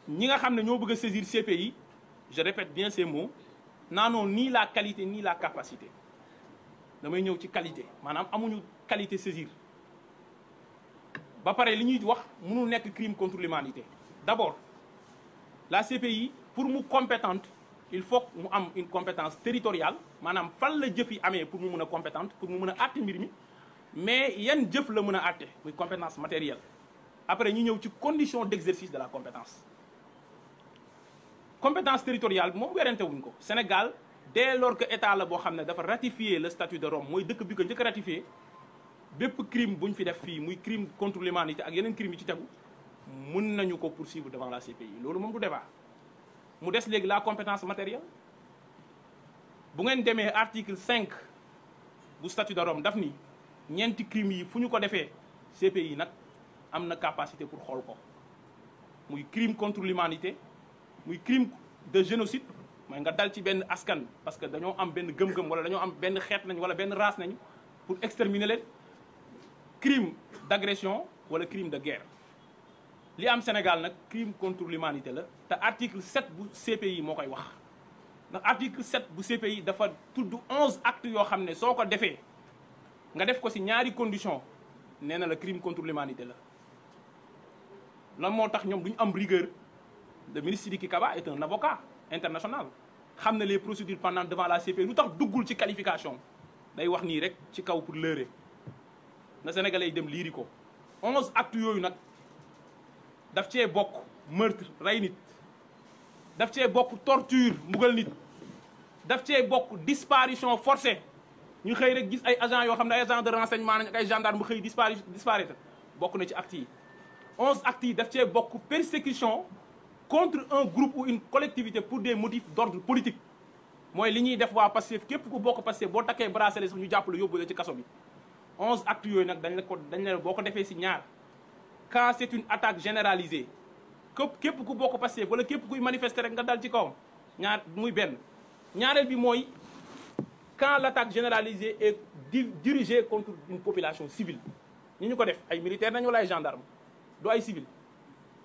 ñi nga xam ne ñoo bëgg a saisir CPI je répète bien ces mots naanoo ni la qualité ni la capacité damay ñëw ci qualité maanaam amuñu qualité saisir ba pare li ñuy wax mënul nekk crime contre l'humanité d'abord la CPI pour mu compétente il faut mu am une compétence territoriale maanaam fan la jëf yi amee pour mu mën a compétente pour mu mën a àtte mbir mi mais yan jëf la mën a àtte muy compétence matérielle après ñu ñëw ci condition d'exercice de la compétence territoriale bi moom werante wuñ ko Sénégal dès lors que état la boo xam ne dafa ratifier le statut de Rome mooy dëkk bi ko njëkk a ratifié bépp crime bu ñu fi def fii muy crime contre l'humanité ak yeneen crime yi ci tegu mën nañu ko poursuivre devant la CPI loolu moom du débat mu des léegi la compétence matérielle bu ngeen demee article 5 bu statut de Rome daf ni ñeenti crimes yi fu ñu ko defee CPI nag am na capacité pour xool ko muy crime contre l'humanité muy crime de génocide mooy nga dal ci benn askan parce que dañoo am benn gëm-gëm wala dañoo am benn xeet nañ wala benn race nañ pour exterminer leen crime d'agression wala crime de guerre li am Sénégal nag crime contre l'humanité la te article 7 bu CPI moo koy wax ndax article 7 bu CPI dafa tudd 11 actes yoo xam ne soo ko defee nga def ko ci ñaari condition nee na la crime contre l'humanité la lan moo tax ñoom duñu am rigueur. Le ministre Sidiki Kaba est un avocat international xam na les procédures pendantes devant la CPI lu tax duggul ci qualification day wax nii rek ci kaw pour leurrer na Sénégalais yi dem liiri ko 11 actes yooyu nag daf cee bokk meurtre rey nit daf cee bokk torture mbugal nit daf cee bokk disparition forcée ñu xëy rek gis ay agents yoo xam ne ay agents de renseignement nañ ak ay gendarmes bu xëy disparaître bokk na ci actes yi 11 actes yi daf cee bokk persécution contre un groupe ou une collectivité pour des motifs d'ordre politique mooy li ñuy def waa Pastef képp ku bokk Pastef boo takkee bracelet sax ñu jàpp la yóbbu la ci kaso bi 11 actes yooyu nag dañ la boo ko defee ci ñaar quand c'est une attaque généralisée képp ku bokk Pastef wala képp kuy manifester rek nga dal ci kawam ñaar muy benn ñaareel bi mooy quand l'attaque généralisée est dirigée contre une population civile ñu ko def ay militaires nañu wala ay gendarmes du ay civils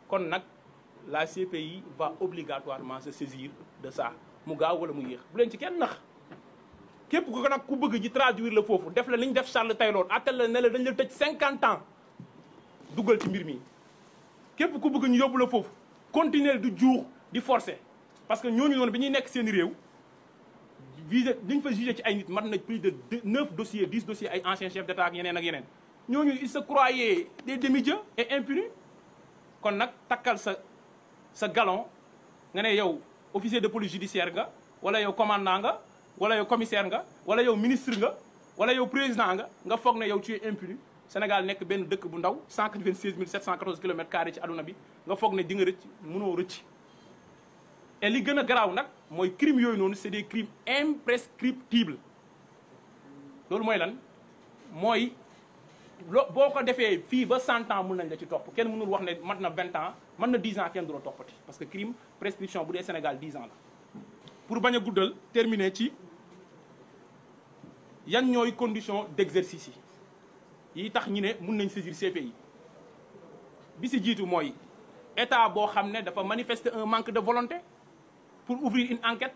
kon nag la CPI va obligatoirement se saisir de ça mu gaaw wala mu yéex bu leen ci kenn nax képp ko nag ku bëgg ji traduire la foofu def la li ñu def Charles Taylor attel la ne la dañ la tëj 50 ans duggal ci mbir mi képp ku bëgg ñu yóbbu la foofu continuer du juux di forcer parce que ñooñu noonu bi ñuy nekk seen réew visé li ñu fa jugé ci ay nit mat na plus de 9 dossiers 10 dossiers ay anciens chefs d'État ak yeneen ñooñu ils se croyaient des demi-dieux et impunis kon nag takkal sa galon nga ne yow officier de police judiciaire nga wala yow commandant nga wala yow commissaire nga wala yow ministre nga wala yow président nga foog ne yow tu es impuni Sénégal nekk benn dëkk bu ndaw 196 714 kilomètres carrés ci àdduna bi nga foog ne di nga rëcc mënoo rëcc et li gën a garaaw nag mooy crimes yooyu noonu c'est des crimes imprescriptibles loolu mooy lan mooy boo ko defee fii ba 100 ans mën nañ la ci topp kenn mënul wax ne mat na 20 ans mën na 10 ans kenn du la toppati parce que crime prescription bu dee Sénégal 10 ans la. pour bañ a guddal terminer ci yan ñooy conditions d'exercice yi tax ñu ne mën nañ saisir CPI bi si jiitu mooy état boo xam ne dafa manifester un manque de volonté pour ouvrir une enquête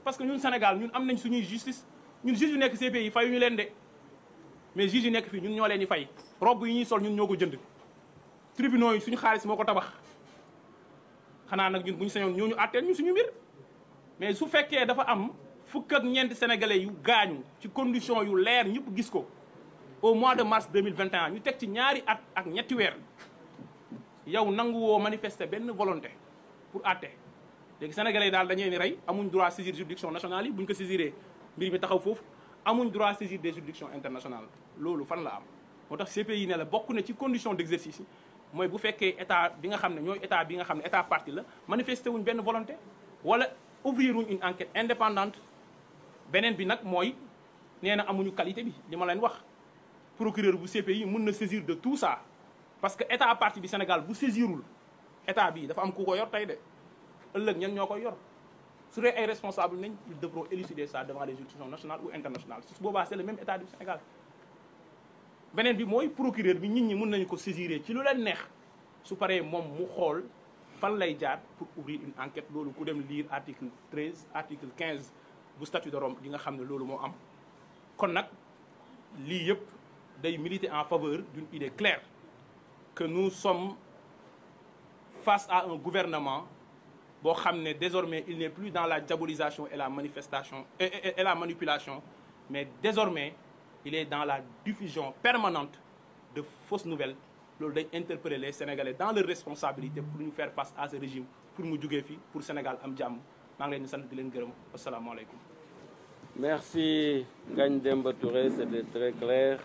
parce que ñun Sénégal ñun am nañ suñuy justice ñun juge yu nekk CPI fayuñu leen de. mais juge yi nekk fii ñun ñoo leen di fay robe yi ñuy sol ñun ñoo ko jënd tribunaux yi suñu xaalis moo ko tabax xanaa nag ñun bu ñu sañoon ñooñu àtteel ñu suñu mbir mais su fekkee dafa am fukk ak ñeenti sénégalais yu gaañu ci condition yu leer ñëpp gis ko au mois de mars 2021 ñu teg ci ñaari at ak ñetti weer yow nangu woo manifester benn volonté pour àtte léegi sénégalais yi daal dañu leen di rey amuñ droit saisir juridiction nationale yi bu ñu ko saisiree mbir mi taxaw foofu amuñ droit saisir des juridictions internationales loolu fan la am moo tax CPI ne la bokk na ci condition d'exercice yi mooy bu fekkee état bi nga xam ne ñooy état bi nga xam ne état partie la manifesté wuñ benn volonté wala ouvrir wuñ une enquête indépendante beneen bi nag mooy nee na amuñu qualité bi li ma leen wax procureur bu CPI mën na saisir de tout ça parce que état partie bi Sénégal bu saisirul état bi dafa am ku ko yor tey de ëllëg ñan ñoo koy yor su dee ay responsable nañ ils devront élucider ça devant les juridictions nationales ou internationales su boobaa c'est le même état du Sénégal beneen bi mooy procureur bi nit ñi mën nañu ko saisir ci lu leen neex su paree moom mu xool fan lay jaar pour ouvrir une enquête loolu ku dem lire article 13 article 15 bu statut de Rome di nga xam ne loolu moo am kon nag lii yëpp day militer en faveur d'une idée claire que nous sommes face à un gouvernement boo xam ne désormais il n'est plus dans la diabolisation et la manifestation et la manipulation mais désormais il est dans la diffusion permanente de fausses nouvelles loolu day interpeller les Sénégalais dans leur responsabilité pour ñu faire face à ce régime pour mu jugee fi pour Sénégal am jàmm maa ngi leen di sant di leen gërëm asalaamaaleykum. Merci Ngagne Demba Touré, c'était très clair.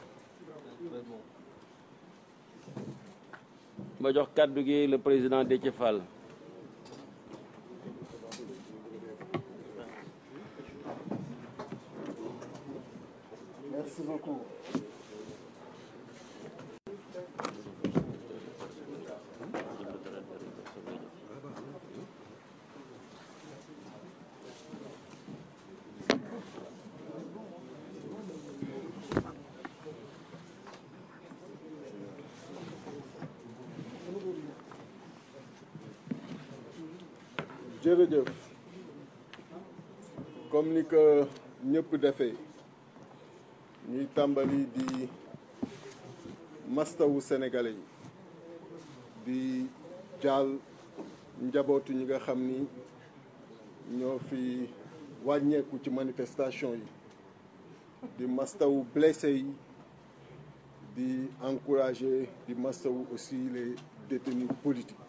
ma jox kàddu gi le président Déthié Fall. Merci beaucoup. jërëjëf comme ni ko ñëpp defee ñuy tàmbali di mastawu sénégalais yi di jaal njabootu ñi nga xam ni ñoo fi wàññeeku ci manifestation yi di mastawu blessé yi di encourager di mastawu aussi les détenus politiques.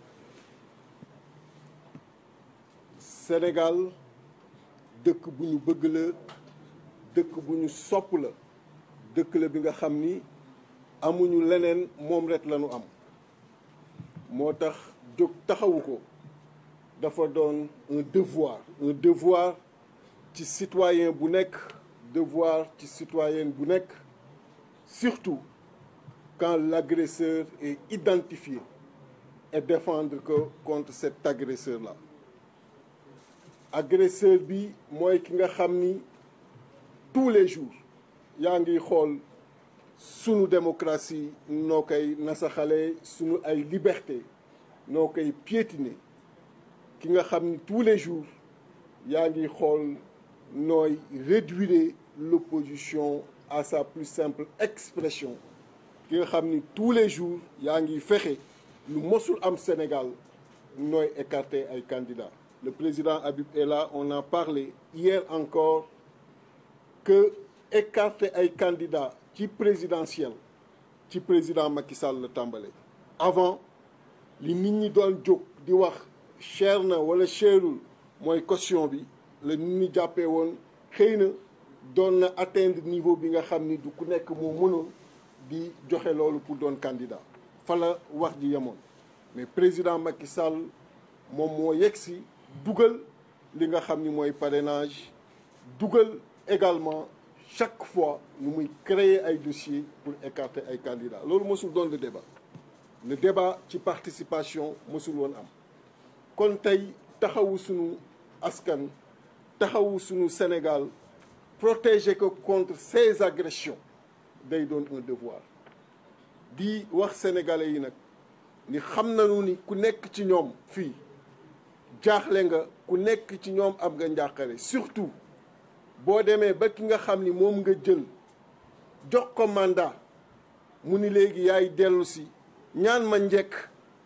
Sénégal dëkk bu ñu bëgg la dëkk bu ñu sopp la dëkk la bi nga xam ni amuñu leneen moom rek la ñu am moo tax jóg taxawu ko dafa doon un devoir ci citoyen bu nekk devoir ci citoyenne bu nekk surtout quand l'agresseur est identifié et défendre que contre cet agresseur-là. Agresseur bi mooy ki nga xam ni tous les jours yaa ngi xool sunu démocratie noo koy nasaxale sunu ay liberté noo koy piétiner ki nga xam ni tous les jours yaa ngi xool nooy réduire l'opposition à sa plus simple expression ki nga xam ni tous les jours yaa ngi fexe lu mosul am Sénégal nooy écarter ay candidats. Le président Habib est là, on a parlé hier encore que écarter ay candidats ci présidentiel ci président Macky Sall la tàmbale. Avant li nit ñi doon jóg di wax cher na wala cherul mooy caution bi la nit ñi jàppee woon xëy na doon na atteindre niveau bi nga xam ni du ku nekk moo mënoon di joxe loolu pour doon candidat fa la wax ji yemoon mais président Macky Sall moom moo yegsi dugal li nga xam ni mooy parrainage dugal également chaque fois nu muy créer ay dossiers pour écarter ay candidats loolu mosul doon le débat ci participation mosul woon am kon tey taxawu sunu askan taxawu sunu Sénégal protéger ko contre ces agressions day doon un devoir di wax sénégalais yi nag ni xam nañu ni ku nekk ci ñoom fii jaaxle nga ku nekk ci ñoom am nga njàqare surtout boo demee ba ki nga xam ni moom nga jël jox ko mandat mu ni léegi yaay dellu si ñaan ma njëkk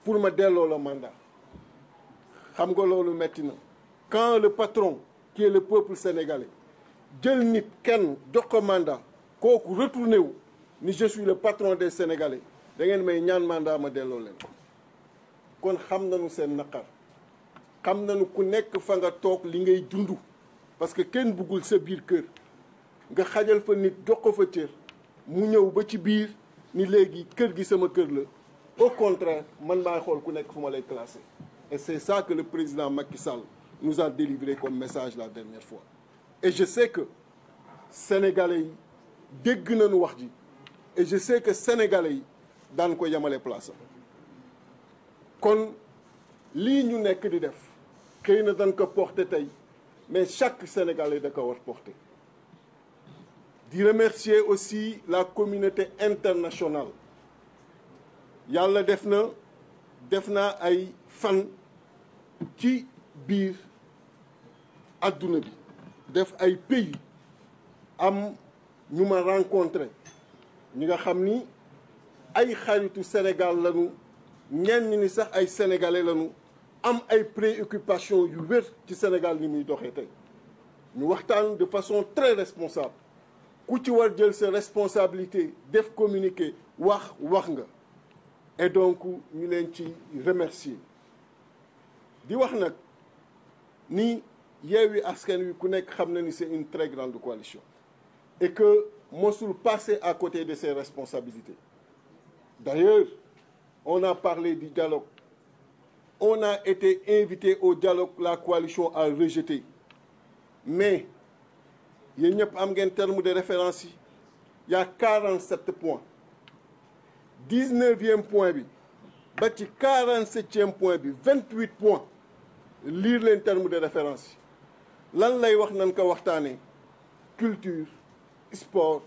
pour ma delloo la mandat xam nga loolu metti na quand le patron qui est le peuple sénégalais jël nit kenn jox ko mandat kooku retourné wu ni je suis le patron des Sénégalais da ngeen may ñaan mandat ma delloo leen kon xam nañu seen naqar xam nañu ku nekk fa nga toog li ngay dund parce que kenn bëggul sa biir kër nga xajal fa nit jox ko fa cër mu ñëw ba ci biir ni léegi kër gi sama kër la au contraire man maay xool ku nekk fu ma lay classé et c'est ça que le président Macky Sall nous a délivré comme message la dernière fois et je sais que sénégalais yi dégg nañu wax ji et je sais que sénégalais yi daan ko yemale place kon lii ñu nekk di def xëy na dañ ko porter tey mais chaque sénégalais da ko war porter di remercier aussi la communauté internationale yàlla def naa ay fan ci biir adduna bi def ay pays am ñu ma rencontré ñi nga xam ni ay xaritu Sénégal lañu ñenn ni sax ay sénégalais lañu am ay préoccupations yu wér ci Sénégal ni muy doxee tey ñu waxtaan de façon très responsable ku ci war jël sa responsabilité def communiqué wax nga et donc ñu leen ci remercier di wax nag ni Yewwi Askan Wi ku nekk xam na ni c'est une très grande coalition et que mosul passer à côté de ses responsabilités. D'ailleurs, on a parlé du dialogue. On a été invité au dialogue, la coalition a rejeté. Mais, il y a un terme de référence, il y a 47 points. 19e point, 47e point, 28 points. Lire les termes de référence. Lan lay wax nan ko waxtaane culture, sport,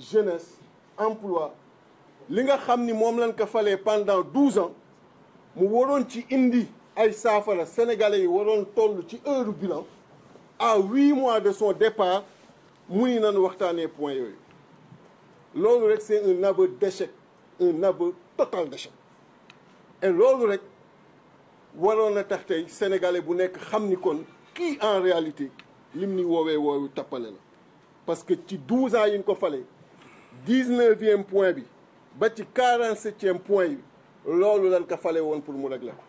jeunesse, emploi li nga xam ni moom lañ ko falee pendant 12 ans mu waroon ci indi ay saafara sénégalais yi waroon toll ci heure bilan à 8 mois de son départ mu ni nañu waxtaanee point yooyu loolu rek c'est un aveu d'échec un aveu total d'échec et loolu rek waroon na tax tey sénégalais bu nekk xam ni kon kii en réalité lim ni woowee woowu tappale la parce que ci 12 ans yi ñu ko fale 19e point bi ba ci 47e point yi loolu lañ ko fale woon pour mu régler ko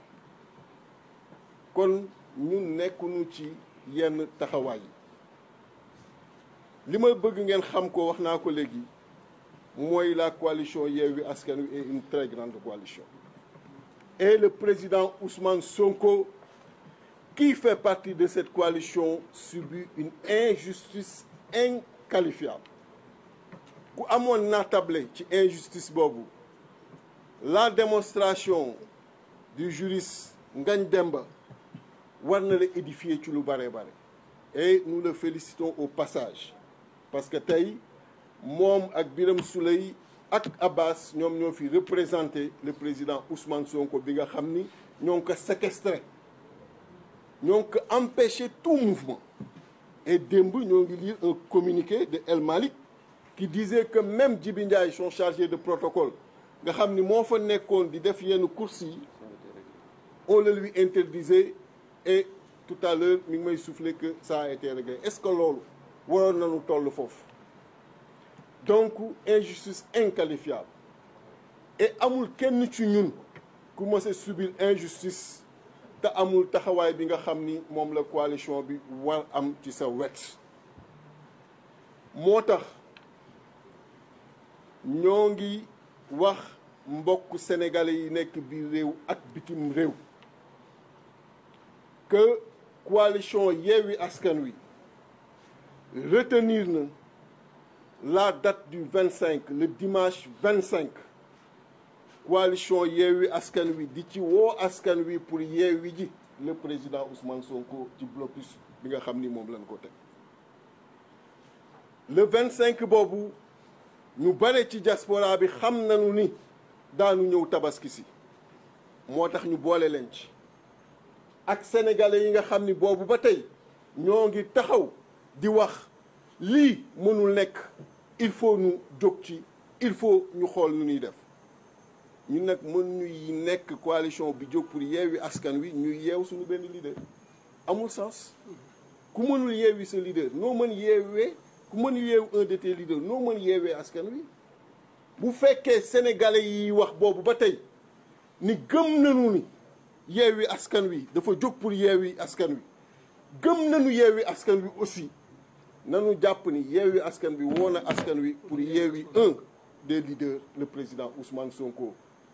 kon ñun nekkuñu ci yenn taxawaay yi li ma bëgg ngeen xam ko wax naa ko léegi mooy la coalition Yewwi Askan Wi est une très grande coalition et le président Ousmane Sonko qui fait partie de cette coalition subit une injustice inqualifiable ku amoon naatable ci injustice boobu la démonstration du juriste Ngagne Demba war na la édifier ci lu bare bare et nous le félicitons au passage parce que tey moom ak Birame Souleye ak Abbas ñoom ñoo fi représenté le président Ousmane Sonko bi nga xam ni ñoo ngi ko séquestré ñoo ngi ko empêché tout mouvement et démb ñoo ngi lire un communiqué de El Malick qui disait que même Djibi Ndiaye son chargé de protocole nga xam ni moo fa nekkoon di def yenn courses yi on le lui interdisait et tout à l'heure mi ngi may souffler que ça a été réglé est-ce que loolu waroon nañu toll foofu donc injustice inqualifiable et amul kenn ci ñun ku mës a subir injustice te amul taxawaay bi nga xam ni moom la coalition bi war am ci sa wet moo tax ñoo ngi wax mbokk sénégalais yi nekk biir réew ak bitim réew que coalition Yewwi Askan Wi retenir na la date du 25 le dimanche 25 coalition Yewwi Askan Wi di ci woo askan wi pour yeewi ji le président Ousmane Sonko ci blocus bi nga xam ni moom lañ ko teg le 25 boobu ñu bare ci diaspora bi xam nañu ni daanu ñëw tabaski si moo tax ñu boole leen ci ak sénégalais yi nga xam ni boobu ba tey ñoo ngi taxaw di wax lii mënul nekk il faut ñu jóg ci il faut ñu xool nu ñuy def ñun nag mënuñuy nekk coalition bi jóg pour yeewi askan wi ñuy yeew suñu benn leader amul sens ku mënul yeewi sa leader noo mën yeewee ku mën yeew un de tes leaders noo mën yeewee askan wi bu fekkee sénégalais yi wax boobu ba tey ni gëm nañu ni yeewi askan wi dafa jóg pour yeewi askan wi gëm nañu yeewi askan wi aussi nanu jàpp ni yeewi askan wi woo na askan wi pour yeewi un des leaders le président Ousmane Sonko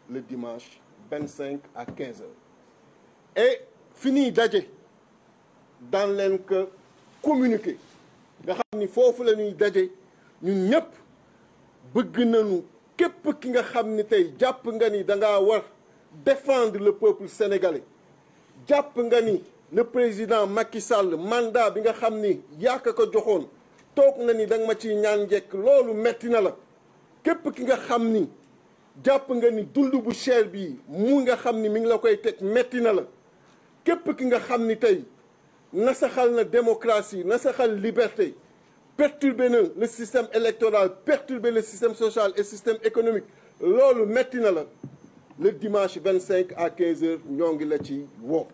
le dimanche 25 à 15 heures et fi ñuy daje daan leen ko communiquer nga xam ni foofu la ñuy daje ñun ñëpp bëgg nañu képp ki nga xam ni tey jàpp nga ni da ngaa war défendre le peuple sénégalais jàpp nga ni le président Macky Sall mandat bi nga xam ni yaaka ko joxoon toog na ni da nga ma ciy ñaan njekk loolu metti na la képp ki nga xam ni jàpp nga ni dund bu cher bii mu nga xam ni mi ngi la koy teg metti na la képp ki nga xam ni tey nasaxal na démocratie nasaxal liberté perturber na le système électoral perturber le système social et système économique loolu metti na la le dimanche 25 à 15 heures ñoo ngi la ci woo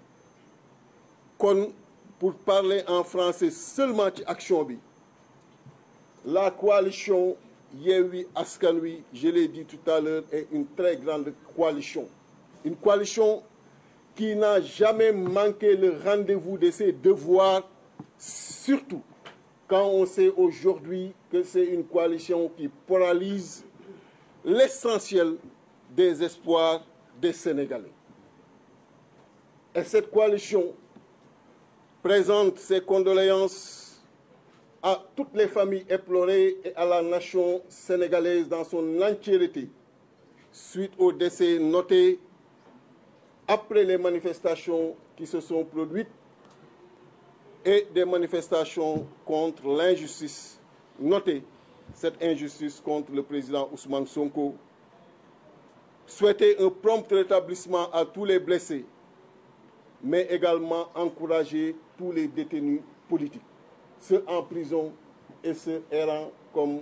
kon pour parler en français seulement ci action bi la coalition Yewwi Askan Wi je l'ai dit tout à l'heure est une très grande coalition une coalition qui n'a jamais manqué le rendez-vous de ses devoirs surtout quand on sait aujourd'hui que c'est une coalition qui paralyse l'essentiel des espoirs des Sénégalais et cette coalition présente ses condoléances à toutes les familles éplorées et à la nation sénégalaise dans son entièreté suite aux décès notés après les manifestations qui se sont produites et des manifestations contre l'injustice. Notez cette injustice contre le président Ousmane Sonko. Souhaiter un prompt rétablissement à tous les blessés mais également encourager tous les détenus politiques, ceux en prison et ceux errants comme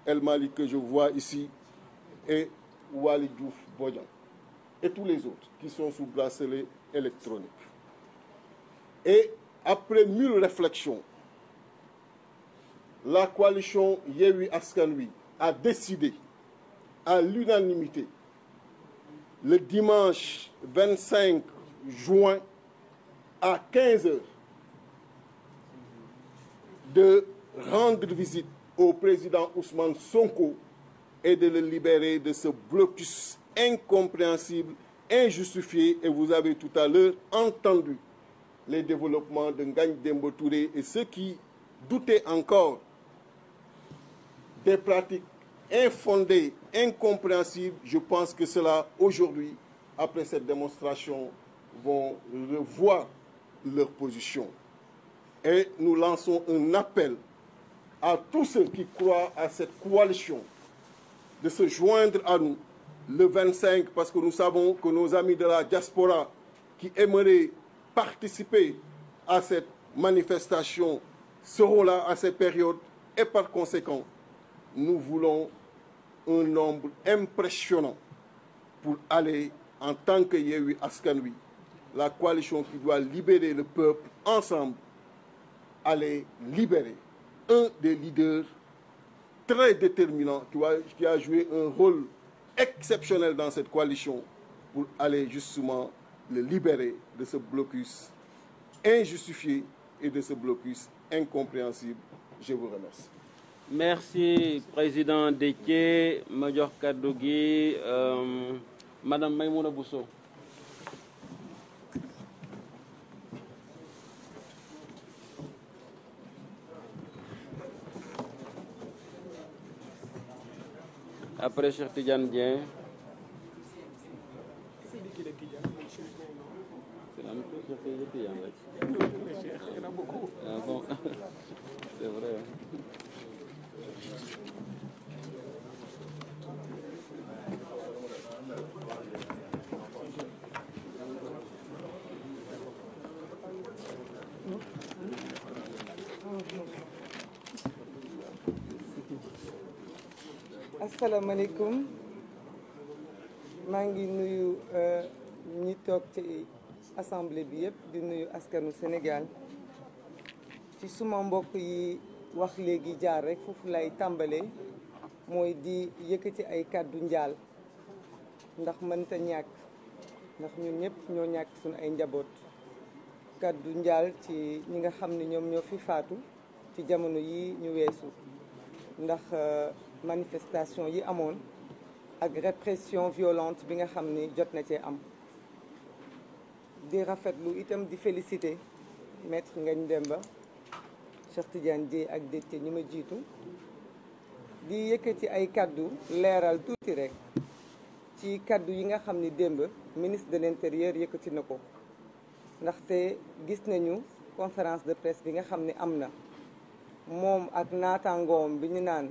El Malik que je vois ici et Waly Diouf Bodian et tous les autres qui sont sous bracelet électronique. Et après mûre réflexion, la coalition Yewwi Askan Wi a décidé à l'unanimité le dimanche 25 juin à 15 h de rendre visite au président Ousmane Sonko et de le libérer de ce blocus incompréhensible, injustifié. Et vous avez tout à l'heure entendu les développements de Ngagne Demba Touré et ceux qui doutaient encore des pratiques infondées, incompréhensibles. Je pense que cela, aujourd'hui, après cette démonstration, vont revoir leur position. Et nous lançons un appel à tous ceux qui croient à cette coalition de se joindre à nous le 25, parce que nous savons que nos amis de la diaspora qui aimeraient participer à cette manifestation seront là à cette période. Et par conséquent, nous voulons un nombre impressionnant pour aller en tant que Yewwi Askan Wi, la coalition qui doit libérer le peuple ensemble, aller libérer un des leaders très déterminant qui a joué un rôle exceptionnel dans cette coalition pour aller justement le libérer de ce blocus injustifié et de ce blocus incompréhensible. Je vous remercie. Merci, Président Déthié. Ma jox kàddu gi Madame Maïmouna Bousso. Après Cheikh Tidiane Dieng. C'est la même chose, Cheikh Tidiane rek. Ah bon, c'est vrai. asalaamaaleykum maa ngi nuyu ñi toog ci assemblée bi yëpp di nuyu askanu Sénégal ci suma mbokk yi wax léegi jaar rek foofu lay tàmbalee mooy di yëkkati ay kàddu njaal ndax mënta ñàkk ndax ñun ñëpp ñoo ñàkk suñu ay njaboot kàddu njaal ci ñi nga xam ne ñoom ñoo fi faatu ci jamono yi ñu weesu ndax manifestation yi amoon ak répression violente bi nga xam ni jot na cee am di rafetlu itam di féliciter maître Ngagne Demba Cheikh Tidiane Dièye ak Déthié ñi ma jiitu di yëkkati ay kaddu leeral tuuti rek ci kaddu yi nga xam ni démb ministre de l'intérieur yëkkati na ko ndaxte gis nañu conférence de presse bi nga xam ni am na moom ak naataangoom bi ñu naan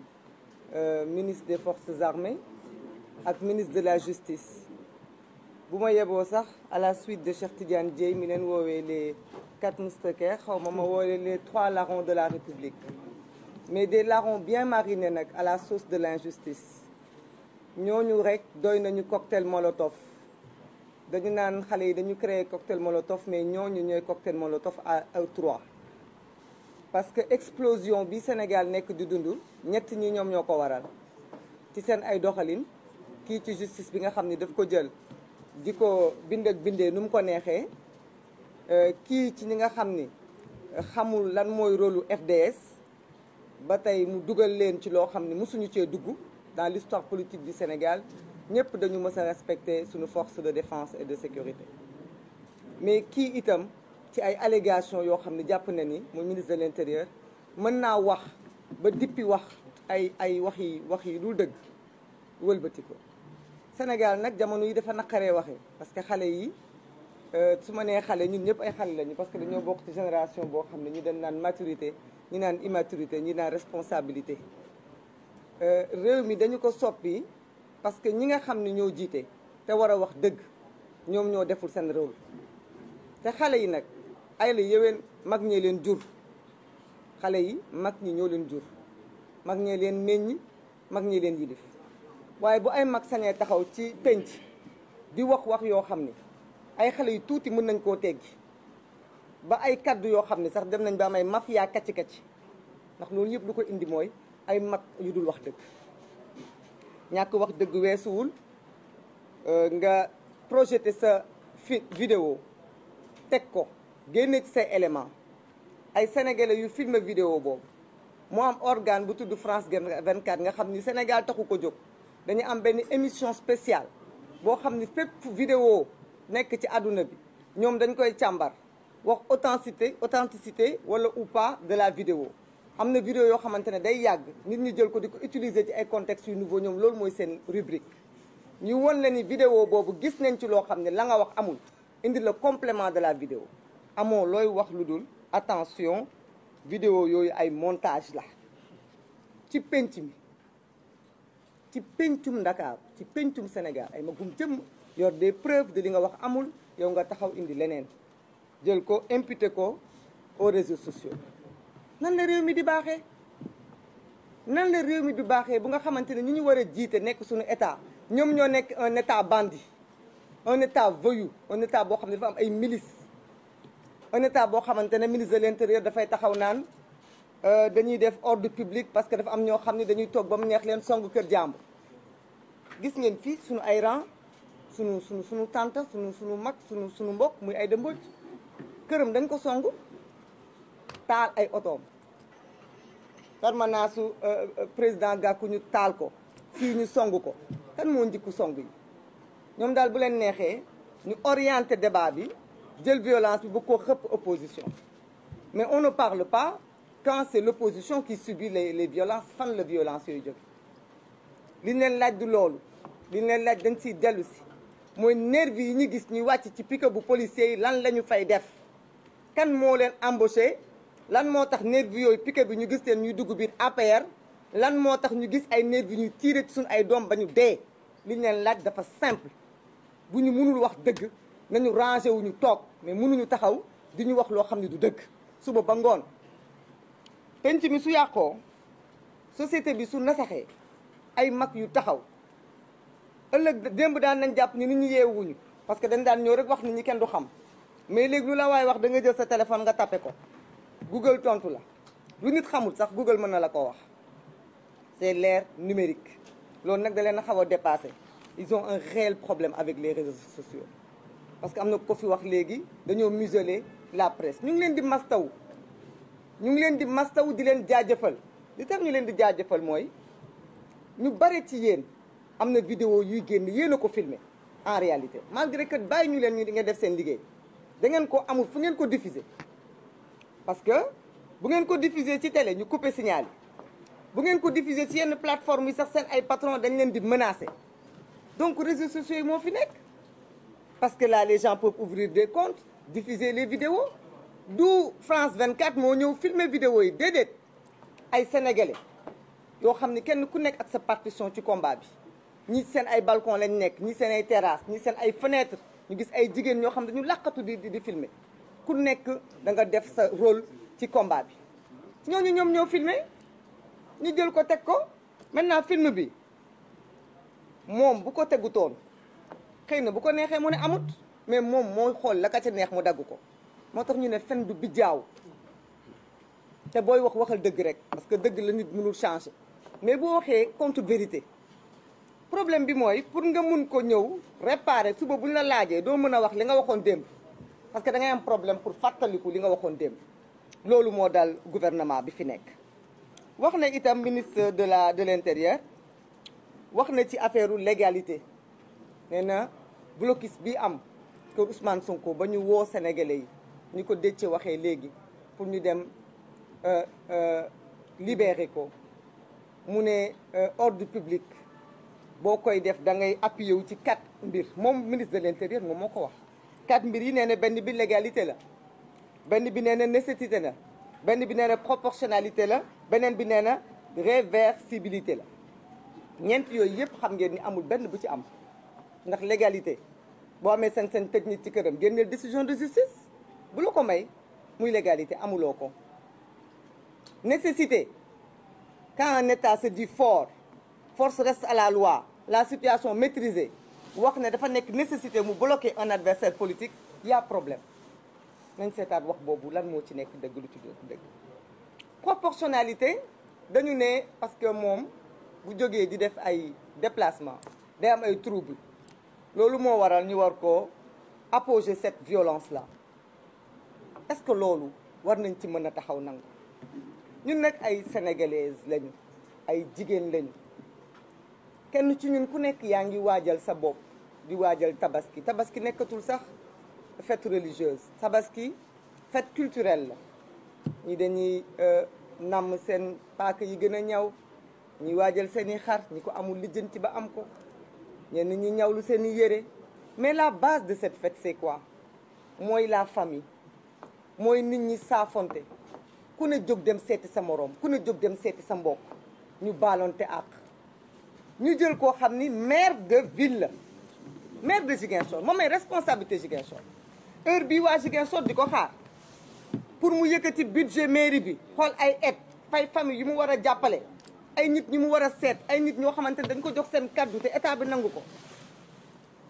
ministre des forces armées ak ministre de la justice bu ma yeboo sax à la suite de Cheikh Tidiane Dièye mi leen woowee les 4 mousquetaires xaw ma woowee les 3 larrons de la République mais des larrons bien marinés nag à la sauce de l'injustice ñooñu rek doy nañu cocktail molotov dañu naan xale yi dañu créer cocktail molotov mais ñooñu ñooy cocktail molotov à 3 parce que explosion bi Sénégal nekk di dund ñett ñi ñoom ñoo ko waral ci seen ay doxalin kii ci justice bi nga xam ni daf ko jël di ko bind ak bindee nu mu ko neexee kii ci ñi nga xam ni xamul lan mooy rôlu FDS ba tey mu dugal leen ci loo xam ni mosuñu cee dugg dans l'histoire politique du Sénégal ñëpp dañu mës a respecter suñu force de défense et de sécurité mais kii itam ci ay allégations yoo xam ne jàpp na ni muy ministre de l'intérieur mën naa wax ba dippi wax ay wax yi dul dëgg wëlbati ko Sénégal nag jamono yi dafa naqaree waxee parce que xale yi su ma nee xale ñun ñëpp ay xale lañu parce que dañoo bokk ci génération boo xam ne ñu dañ naan maturité ñi naan immaturité ñi naan responsabilité réew mi dañu ko soppi parce que ñi nga xam ne ñoo jiite te war a wax dëgg ñoom ñoo deful seen rôle te xale yi nag ay la yéwén mag ñee leen jur xale yi mag ñi ñoo leen jur mag ñee leen meññ mag ñee leen yilif waaye bu ay mag sañee taxaw ci penc di wax yoo xam ni ay xale yu tuuti mën nañ koo teggi ba ay kaddu yoo xam ne sax dem nañ ba am ay mafia kacci-kacci ndax loolu yëpp lu ko indi mooy ay mag yu dul wax dëgg ñàkk wax dëgg weesuwul nga projeté sa vidéo teg ko génne ci say élément ay sénégalais yu filmé vidéo boobu moo am organe bu tudd France 24 nga xam ni Sénégal taxu ko jóg dañu am benn émission spéciale boo xam ni fépp vidéo nekk ci àdduna bi ñoom dañ koy càmbar wax authenticité wala ou pas de la vidéo am na vidéo yoo xamante ne day yàgg nit ñi jël ko di ko utiliser ci ay contextes yu nouveau ñoom loolu mooy seen rubrique ñu won la ni vidéo boobu gis nañ ci loo xam ne la nga wax amul indi le complément de la vidéo amoo looy wax lu dul attention vidéo yooyu ay montage la ci penc mi ci pencum Ndakaaru ci pencum Sénégal ay magum jëmm yor des preuves de li nga wax amul yow nga taxaw indi leneen jël ko imputé ko aux réseaux sociaux nan la réew mi di baaxee nan la réew mi di baaxee bu nga xamante ne ñi ñu war a jiite nekk suñu état ñoom ñoo nekk un état bandit un état voyou un état boo xam ne dafa am ay milices un état boo xamante ne ministre de l'intérieur dafay taxaw naan dañuy def ordre public parce que dafa am ñoo xam ne dañuy toog ba mu neex leen song kër jàmbur gis ngeen fii suñu ay rang suñu tante suñu mag suñu mbokk muy Aïda Mbodj këram dañ ko song taal ay otoom permanence su président Gakou ñu taal ko fii ñu song ko kan moo njëkku song yi ñoom daal bu leen neexee ñu orienté débat bi jël violence bi bu ko xëpp opposition mais on ne parle pas quand c'est l'opposition qui subit les violences fan la violence yooyu jóge li ñu leen laaj du loolu li ñu leen laaj dañ siy dellu si mooy nervi yi ñu gis ñuy wàcc ci pique bu policiers yi lan la ñu fay def kan moo leen embauché lan moo tax nervi yooyu pique bi ñu gis leen ñuy dugg biir APR lan moo tax ñu gis ay nervi ñuy tiire ci suñu ay doom ba ñu dee li ñu leen laaj dafa simple bu ñu mënul wax dëgg nañu rangé wu ñu toog mais mënuñu taxaw di ñu wax loo xam ne du dëgg suba ba ngoon penc mi su yàqoo société bi su nasaxee ay mag yu taxaw ëllëg démb daan nañ jàpp ni nit ñi yeewuñu parce que dañ daan ñëw rek wax nit ñi kenn du xam mais léegi lu la waaye wax da nga jël sa téléphone nga tapé ko Google tontu la lu nit xamul sax Google mën na la ko wax c'est l'ère numérique loolu nag da leen a xaw a dépassé ils ont un réel problème avec les réseaux sociaux parce que am na ko fi wax léegi dañoo museler la presse ñu ngi leen di mastaw ñu ngi leen di mastaw di leen jaajëfal li tax ñu leen di jaajëfal mooy ñu bare ci yéen am na vidéo yuy génn yéen a ko filmé en réalité malgré que bàyyi ñu leen ñu di nga def seen liggéey da ngeen ko amul fu ngeen ko diffuser parce que bu ngeen ko diffuser ci télé ñu couper signal yi bu ngeen ko diffuser ci yenn plateforme yi sax seen ay patron dañ leen di menacer donc réseaux sociaux yi moo fi nekk parce que là les gens peuvent ouvrir des comptes diffuser les vidéos du France 24 moo ñëw filmer vidéo yi déedéet ay sénégalais yoo xam ne kenn ku nekk ak sa partition ci combat bi ñi seen ay balcon lañ nekk ñi seen ay terrasse ñi seen ay fenêtre ñu gis ay jigéen ñoo xam ne dañu làqatu di filmer ku nekk da nga def sa rôle ci combat bi ñooñu ñoom ñoo filmer ñu jël ko teg ko maintenant film bi moom bu ko tegutoon xëy na bu ko neexee mu ne amut mais moom moo xool la ka ca neex mu dagg ko moo tax ñu ne fen du bijaaw te booy wax waxal dëgg rek parce que dëgg la nit mënul changer mais boo waxee contre vérité problème bi mooy pour nga mun ko ñëw réparer suba buñ la laajee doo mën a wax li nga waxoon démb parce que da ngay am problème pour fàttaliku li nga waxoon démb loolu moo dal gouvernement bi fi nekk. wax na itam ministre de l'intérieur wax na ci affaire légalité nee na blocus bi am kër Ousmane Sonko ba ñu woo sénégalais yi ñu ko Déthié waxee léegi pour ñu dem libérer ko mu ne ordre public boo koy def da ngay appuyer wu ci 4 mbir moom ministre de l'intérieur moom moo ko wax 4 mbir yi nee na benn bi légalité la benn bi nee na nécessité la benn bi nee na proportionnalité la beneen bi nee na réversibilité la ñeent yooyu yëpp xam ngeen ni amul benn bu ci am ndax légalité boo amee sañ-sañ tëj nit ci këram génneel décision de justice bu la ko may muy légalité amuloo ko. Nécessité, quand un État se dit fort, force reste à la loi, la situation maîtrisée, wax ne dafa nekk nécessité mu bloquer un adversaire politique, y a problème. nañ seetaat wax boobu lan moo ci nekk dëgg lu ci dëgg. Proportionnalité dañu ne parce que moom bu jógee di def ay déplacement day am ay trouble loolu moo waral ñu war ko apposer cette violence là. Est-ce que loolu war nañ ci mën a taxaw nangu ñun nag ay sénégalaises lañu ay jigéen lañu kenn ci ñun ku nekk yaa ngi waajal sa bopp di waajal tabaski. Tabaski nekkatul sax fête religieuse, tabaski fête culturelle la. ñi dañuy namm seen paaka yi gën a ñaw, ñi waajal seeni xar, ñi ko amul lijjanti ba am ko, ñenn ñi ñawlu seeni yére. Mais la base de cette fête c'est quoi? mooy la famille, mooy nit ñi saafonte, ku ne jóg dem seeti sa moroom, ku ne jóg dem seeti sa mbokk, ñu baalonte ak ñu jël koo xam ni maire de ville la, maire de Ziguinchor moom mooy responsabilité Ziguinchor. heure bii waa Ziguinchor di ko xaar pour mu yëkkati budget mairie bi, xool ay aide fay famille yu mu war a jàppale, ay nit ñi mu war a seet, ay nit ñoo xamante ne dañ ko jox seen kàddu te état bi nangu ko.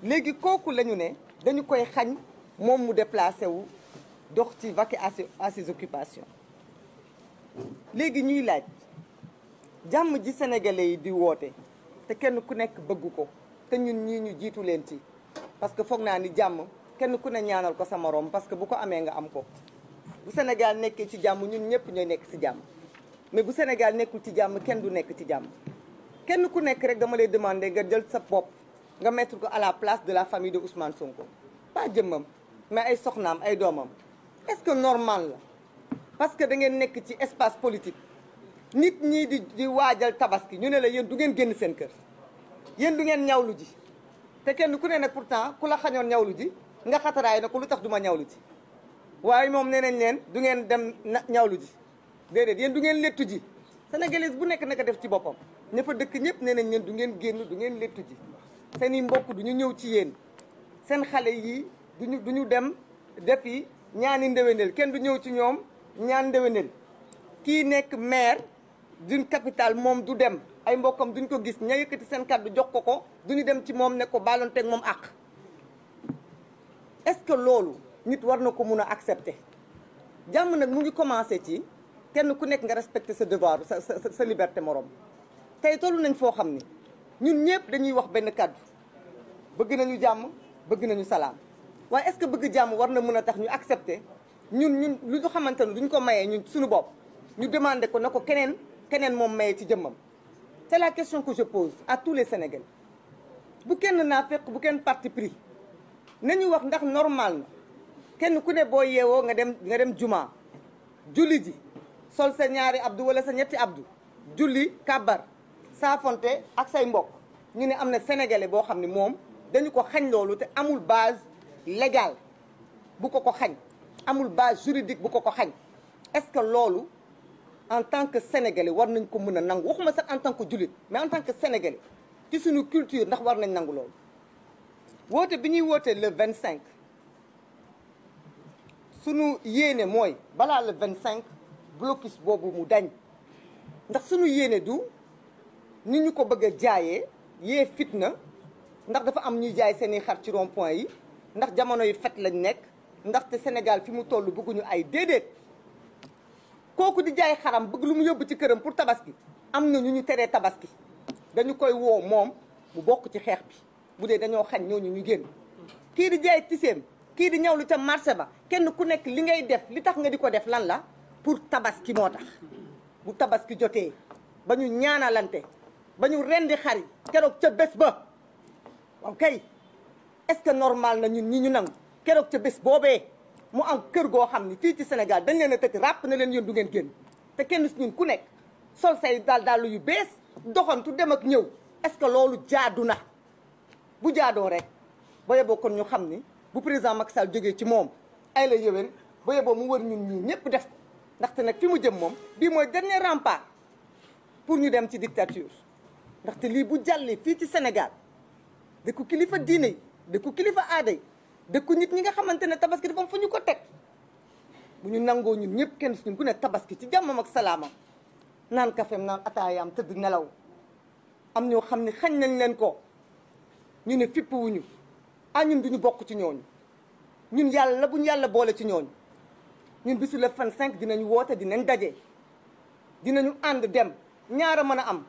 léegi kooku la ñu ne dañu koy xañ moom mu déplacé wu dox ci vaquer à ses occupations. léegi ñuy laaj jàmm ji sénégalais yi di woote te kenn ku nekk bëgg ko te ñun ñii ñu jiitu leen ci, parce que foog naa ni jàmm kenn ku ne ñaanal ko sa moroom, parce que bu ko amee nga am ko. bu Sénégal nekkee ci jàmm ñun ñëpp ñooy nekk ci jàmm, mais bu Sénégal nekkul ci jàmm kenn du nekk ci jàmm. kenn ku nekk rek dama lay demander nga jël sa bopp nga mettre ko à la place de la famille de Ousmane Sonko, pas jëmmam mais ay soxnaam ay doomam. Est-ce que normal la parce que da ngeen nekk ci espace politique nit ñi di waajal tabaski ñu ne la yéen du ngeen génn seen kër, yéen du ngeen ñawlu ji, te kenn ku ne nag pourtant ku la xañoon ñawlu ji nga xataraay na ko lu tax du ma ñawlu ji, waaye moom nee nañ leen du ngeen dem ñawlu ji, déedéet yéen du ngeen lettu ji. Sénégalais bu nekk naka def ci boppam, ña fa dëkk ñëpp nee nañ leen du ngeen génn du ngeen lettu ji, seen i mbokk du ñu ñëw ci yéen, seen xale yi duñu dem defi ñaani ndéwénel, kenn du ñëw ci ñoom ñaan ndéwénel. kii nekk maire d'une capitale moom du dem, ay mbokkam duñ ko gis, ña yëkkati seen kàddu jox ko duñu dem ci moom ne ko baalonteeg moom àq. Est-ce que loolu nit war na ko mun a accepter? jàmm nag mu ngi commencé ci kenn ku nekk nga respecter sa devoir sa liberté morom. tey tollu nañ foo xam ni ñun ñëpp dañuy wax benn kàddu, bëgg nañu jàmm, bëgg nañu salaam, waaye est-ce que bëgg jàmm war na mën a tax ñu accepter ñun lu ñu xamante ne duñ ko mayee ñun suñu bopp ñu demander ko na ko keneen moom mayee ci jëmmam? C'est la question que je pose à tous les Sénégalais. bu kenn naa fekk bu kenn parti pris nañu wax ndax normal na kenn ku ne boo yeewoo nga dem juma julli ji sol sa ñaari abdu wala sa ñetti abdu julli kàbbar saafonte ak say mbokk, ñu ne am na sénégalais boo xam ne moom dañu ko xañ loolu te amul base légale bu ko xañ, amul base juridique bu ko xañ. Est-ce que loolu en tant que sénégalais war nañ ko mën a nangu? waxuma sax en tant que jullit, mais en tant que sénégalais ci suñu culture ndax war nañ nangu loolu? woote bi ñuy woote le 25 suñu yéene mooy balaa le 25 blocus boobu mu dañ, ndax suñu yéene du ni ñu ko bëgg a jaayee yee fitna, ndax dafa am ñuy jaay seeni xar ci rond point yi, ndax jamono yu fet lañ nekk, ndaxte Sénégal fi mu toll bëgguñu ay déedéet. kooku di jaay xaram bëgg lu mu yóbbu ci këram pour tabaski, am na ñu teree tabaski, dañu koy woo moom mu bokk ci xeex bi. bu dee dañoo xañ ñooñu ñu génn, kii di jaay tiseem, kii di ñawlu ca marché ba, kenn ku nekk li ngay def li tax nga di ko def lan la? pour tabaski moo tax. bu tabaski jotee ba ñu ñaanalante ba ñu rendi xar yi keroog ca bés ba, waaw kay est-ce que normal na ñun ñi ñu nangu keroog ca bés boobee mu am kër goo xam ni fii ci Sénégal dañ leen a tëj ràpp na leen yéen du ngeen génn, te kenn si ñun ku nekk sol say daal yu bees doxantu dem ak ñëw? est-ce que loolu jaadu na? bu jaadoo rek ba yeboo kon ñu xam ni bu président Macky Sall jógee ci moom ay la yëwén ba yeboo mu wër ñun ñii ñëpp def ko, ndaxte nag fi mu jëm moom bii mooy dernier rempart pour ñu dem ci dictature. ndaxte lii bu jàllee fii ci Sénégal dëkku kilifa diine yi, dëkku kilifa aada yi, dëkku nit ñi nga xamante ne tabaski dafa am fu ñu ko teg, bu ñu nangoo ñun ñëpp kenn suñu ku ne tabaski ci jàmmam ak salaamam naan kafeem naan ataayaam tëdd nelaw am ñoo xam ne xañ nañ leen ko ñu ne fipp wuñu ñun duñu bokk ci ñooñu ñun yàlla buñu yàlla boole ci ñooñu ñun bisu le 25 dinañ woote dinañ daje dinañu ànd dem ñaara mën a am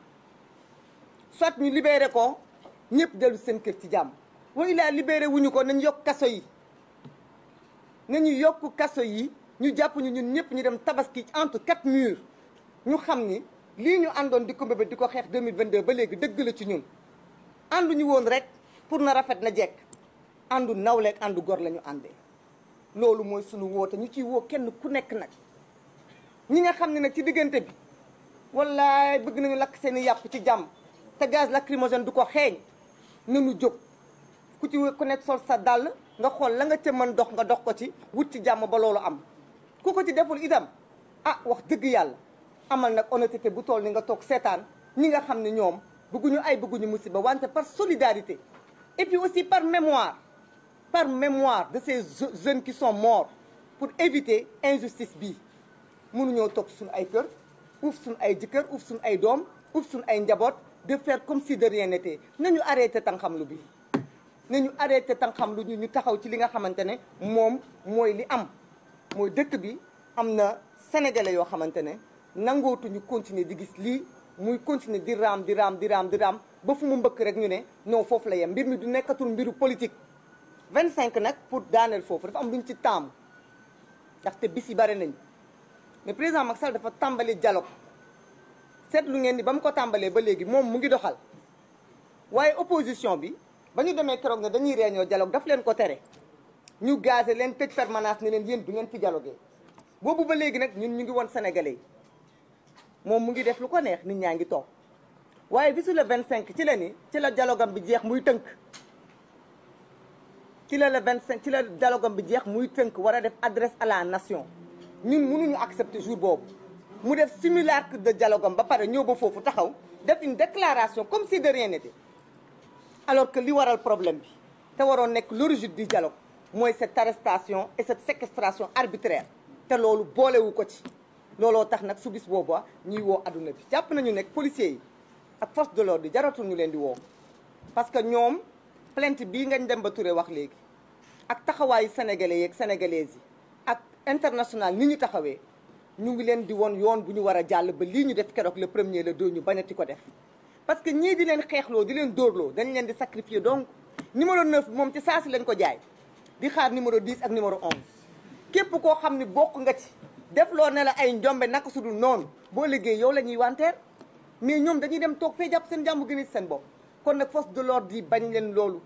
soit ñu libéré ko ñëpp dellu seen kër ci jàmm wa ilaa libéré wuñu ko nañ yokk kaso yi nañu yokk kaso yi ñu jàpp ñu ñun ñëpp ñu dem tabaski entre 4 murs ñu xam ni lii ñu àndoon di ko mbébét di ko xeex 2022 ba léegi dëgg la ci ñun ànduñu woon rek pour na rafet na jekk àndu nawleeg àndu gor la ñu àndee loolu mooy sunu woote ñu ciy woo kenn ku nekk nag ñi nga xam ne nag ci diggante bi wallaay bëgg nañu lakk seen i yàpp ci jàmm te gaz lacrymogène du ko xeeñ nañu jóg ku nekk sol sa dàll nga xool la nga ca mën dox nga dox ko ci wut ci jàmm ba loolu am ku ko ci deful itam wax dëgg yàlla amal nag honnêteté bu toll ni nga toog seetaan ñi nga xam ne ñoom bëgguñu musiba wante par solidarité et puis aussi par mémoire de ces jeunes qui sont morts pour éviter injustice bii mënuñoo toog suñu ay kër uuf suñu ay jëkkër uuf suñu ay doom uuf suñu ay njaboot de faire comme si de rien n'était nañu arrêté tànqamlu bi nañu arrêté tànqamlu ñu taxaw ci li nga xamante ne moom mooy li am mooy dëkk bi am na sénégalais yoo xamante ne nangootuñu continuer di gis lii muy continuer di raam ba fu mu mbëkk rek ñu ne non foofu la yem mbir mi du nekkatul mbiru politique 25 nag pour daaneel foofu dafa am luñ ci taamu ndaxte bis yi bare nañ mais président Macky Sall dafa tàmbali dialogue seetlu ngeen ni ba mu ko tàmbalee ba léegi moom mu ngi doxal waaye opposition bi ba ñu demee keroog ne dañuy réunion dialogue daf leen ko tere ñu gazé leen tëj permanence ne leen yéen du ngeen fi dialogué boobu ba léegi nag ñun ñu ngi woon sénégalais yi moom mu ngi def lu ko neex nit ñaa ngi toog waaye bisu le 25 ci la ni ci la dialogam bi jeex muy tënk ci la dialogam bi jeex muy tënk war a def adresse à la nation ñun mënuñu accepter jour boobu mu def simulacre de dialogam ba pare ñëw ba foofu taxaw def une déclaration comme si de rien n'était alors que li waral problème bi te waroon nekk l'origine du dialogue mooy cette arrestation et cette séquestration arbitraire te loolu boolewu ko ci looloo tax nag su bis boobu ñuy woo adduna bi jàpp nañu nekk policiers yi ak force de l'ordre yi jaratul ñu leen di woo parce que ñoom plainte bii Ngagne Demba Touré wax léegi ak taxawaayu sénégalais yeeg sénégalaises yi ak international ni ñu taxawee ñu ngi leen di woon yoon bu ñu war a jàll ba lii ñu def keroog le 1er le 2 ñu bañati ko def parce que ñii di leen xeexloo di leen dóorloo dañ leen di sacrifier donc numéro 9 moom ci saasi lañ ko jaay di xaar numéro 10 ak numéro 11 képp koo xam ni bokk nga ci def loo ne la ay njombe naka su dul noonu boo liggéey yow la ñuy wanteer mais ñoom dañuy dem toog fee jàpp seen jàmm gën a seen bopp kon nag force de l'ordre yi bañ leen loolu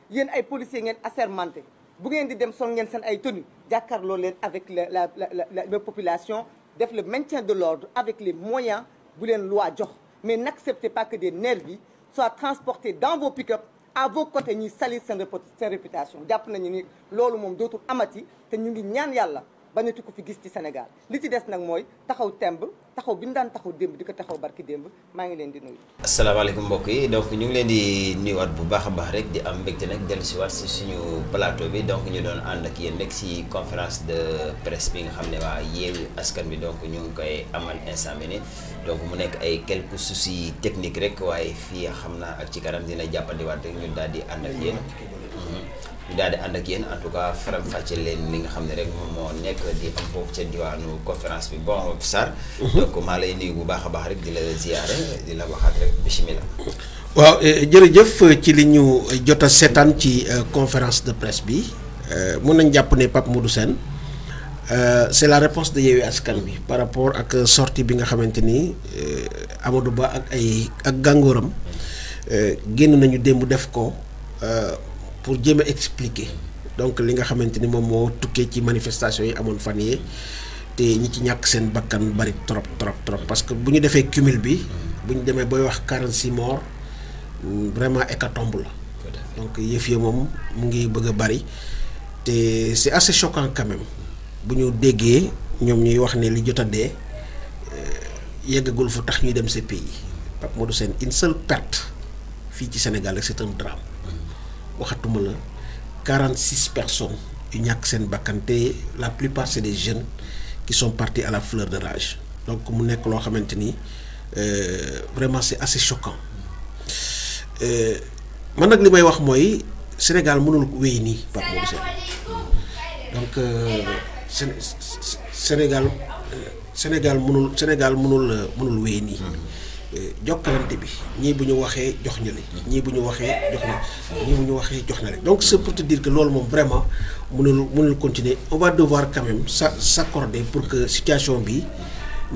yéen ay policiers ngeen assermenté bu ngeen di dem sol ngeen seen ay tenue jàkkaarloo leen avec la population def le maintien de l'ordre avec les moyens bu leen loi jox mais n'acceptez pas que des nervis soient transportés dans vos pick-up à vos côtés ñuy salir seen réputation jàpp nañu ni loolu moom dootul amati te ñu ngi ñaan yàlla bañati ko fi gis ci Sénégal li ci des nag mooy taxaw temb taxaw bi ñu daan taxaw démb di ko taxaw barki démb maa ngi leen di nuyu. asalaamaaleykum mbokk yi donc ñu ngi leen di nuyuwaat bu baax a baax rek di am mbégte nag dellu si waat si suñu plateau bi donc ñu doon ànd ak yéen nekk si conférence de presse bi nga xam ne waa Yewwi Askan Wi donc ñu ngi koy amal instant bi nii donc mu nekk ay quelques soucis techniques rek waaye fii xam naa ak ci kanam dina jàppandiwaat rek ñu daal di ànd ak yéen. ñu daal di ànd ak yéen en tout cas faram fàcce leen li nga xam ne rek moom moo nekk di am foofu ca diwaanu conférence bi bon Sarr. donc maa lay nuyu bu baax a baax rek di la ziyaare di la waxaat rek bismillah. waaw jërëjëf ci li ñu jot a seetaan ci conférence de presse bi mun nañ jàpp ne Pape Modou Sène c'est la réponse de Yewwi Askan Wi par rapport ak sortie bi nga xamante ni Amadou Ba ak gàngooram génn nañu démb def ko. pour jéem a expliquer donc li nga xamante ni moom moo tukkee ci manifestation yi amoon fan yee te ñi ci ñàkk seen bakkan bari trop parce que bu ñu defee cumul bi bu ñu demee booy wax 46 morts vraiment hécatombe la donc yëf yi moom mu ngi bëgg a bari te c'est assez choquant quand même bu ñu déggee ñoom ñuy wax ne li jot a dee yeggagul fu tax ñuy dem ces pays Pape Modou Sène une seule perte fii ci Sénégal rek c'est un drame. waxatuma la 46 personnes yu ñàkk seen bakkan te la plupart c'est des jeunes qui sont partis à la fleur de rage. Donc mu nekk loo xamante ni vraiment c'est assez choquant man nag li may wax mooy Sénégal mënul wéy nii Pape Modou Sène donc Sénégal mënul wéy nii jokkalante bi ñii bu ñu waxee jox ñu la ñii bu ñu waxee jox na ñii bu ñu waxee jox na la donc c'est pour te dire que loolu moom vraiment mënul continuer. On va devoir quand même s'accorder pour que situation bi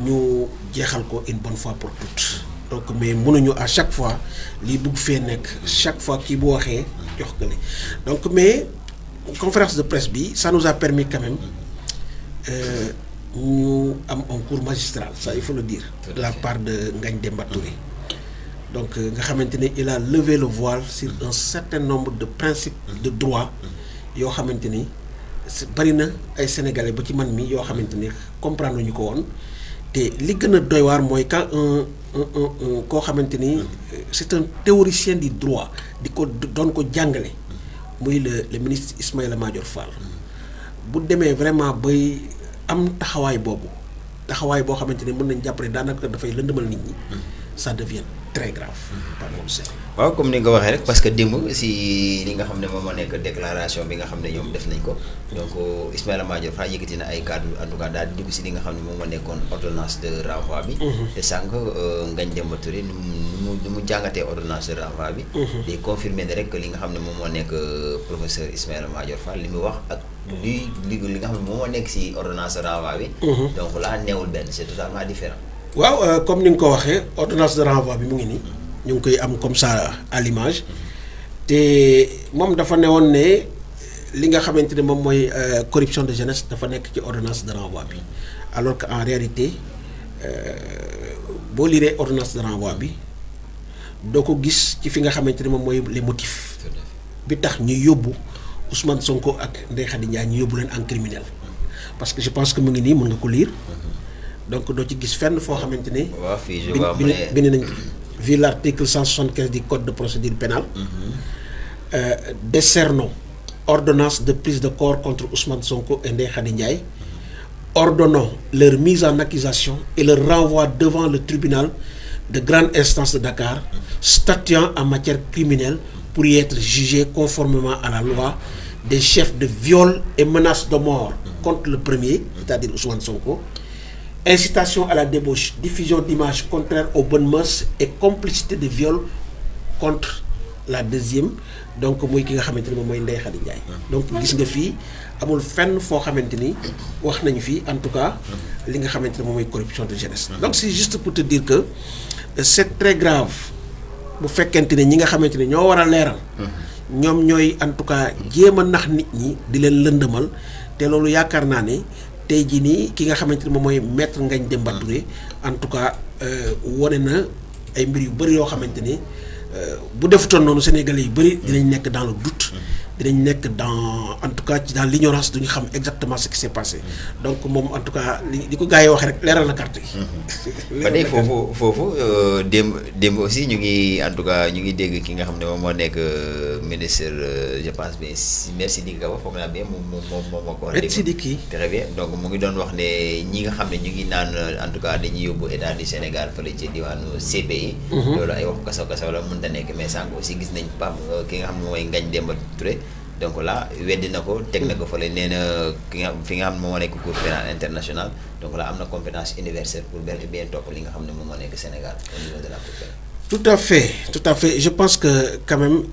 ñu jeexal ko une bonne fois pour toutes. Donc mais mënuñu à chaque fois lii bugg fee nekk chaque fois kii bu waxee jox ko la donc mais conférence de presse bi ça nous a permis quand même ñu am un cours magistral, ça il faut le dire, de la part de Ngagne Demba Touré. Donc nga xamante ne il a levé le voile sur un certain nombre de principes de droit yoo xamante ni bari na ay sénégalais ba ci man mi yoo xamante ni comprendre ñu ko woon te li gën a doy waar mooy quand koo xamante ni c'est un théoricien du droit di ko doon ko jàngale muy le ministre Ismaïla Madior Fall bu demee vraiment bay am taxawaay boo xamante ne mën nañ jàppale daanaka dafay lëndëmal nit ñi ça devient très grave par moom seen waaw comme ni nga ko waxee rek parce que démb si li nga xam ne moom moo nekk déclaration bi nga xam ne ñoom def nañ ko donc Ismaïla Madior Fall yëkkati na ay cadre en tout cas daal di dugg si li nga xam ne moom moo nekkoon ordonnance de renvoi bi te sànq Ngagne Demba Touré nu mu jàngatee ordonnance de renvoi bi day confirmer ne rek li nga xam ne moom moo nekk professeur Ismaïla Madior Fall li mu wax ak li nga xam ne moom moo nekk si ordonnance de renvoi bi donc là neewul benn c'est totalement différent. waaw comme ni nga ko waxee ordonnance de renvoi bi mu ngi nii ñu ngi koy am comme ça à l'image te moom dafa newoon ne li nga xamante ne moom mooy corruption de jeunesse dafa nekk ci ordonnance de renvoi bi alors que en réalité boo liree ordonnance de renvoi bi doo ko gis ci fi nga xamante ne moom mooy les motifs bi tax ñu yóbbu Ousmane Sonko ak Ndeye Khady Ndiaye ñu yóbbu leen en criminel parce que je pense que mu ngi nii mën nga ko lire donc doo ci gis fenn foo xamante ne. waaw fii je bind nañ vu l'article 175 du code de procédure pénale décernons ordonnance de prise de corps contre Ousmane Sonko et Ndeye Khady Ndiaye, ordonnons leur mise en accusation et leur renvoi devant le tribunal de grande instance de Dakar, statuant en matière criminelle pour y être jugés conformément à la loi des chefs de viol et menaces de mort contre le premier, c'est-à-dire Ousmane Sonko, incitation à la débauche, diffusion d'images contraires aux bonnes mœurs et complicité de viol contre la deuxième, donc mooy ki nga xamante ni moom mooy Ndeye Khady Ndiaye. Donc gis nga fii amul fenn foo xamante ni wax nañu fii en tout cas li nga xamante ni moom mooy corruption de jeunesse. Donc c'est juste pour te dire que c'est très grave bu fekkente ne ñi nga xamante ni ñoo war a leeral. ñoom ñooy en tout cas jéem a nax nit ñi di leen lëndëmal te loolu yaakaar naa ne tey jii nii ki nga xamante ni moom mooy maître Ngagne Demba Touré en tout cas wane na ay mbir yu bëri yoo xamante ni bu defutoon noonu Sénégalais yu bëri dinañ nekk dans le doute dinañ nekk dans en tout cas dans l'ignorance duñu xam exactement ce qui s'est passé donc moom en tout cas li ko gars yi waxee rek leeral na carte yi. ba tey foofu démb aussi ñu ngi en tout cas ñu ngi dégg ki nga xam ne moom moo nekk ministre je pense bien Maître Sidiki Kaba foog naa bien moom moo ko wax. Maître Sidiki très bien donc mu ngi doon wax ne ñi nga xam ne ñu ngi naan en tout cas dañuy yóbbu état du Sénégal fële ci diwaanu CPI. loolu ay wax kasaw la mën ta nekk mais sànq aussi gis nañ Pape ki nga xam ne mooy Ngagne Demba Touré. donc là weddi na ko teg na ko fële nee na fi nga xam ne moom moo nekk cour pénal international donc là am na compétence universelle pour bel et bien topp li nga xam ne moom moo nekk Sénégal au niveau de la cour pénale. tout à fait je pense que quand même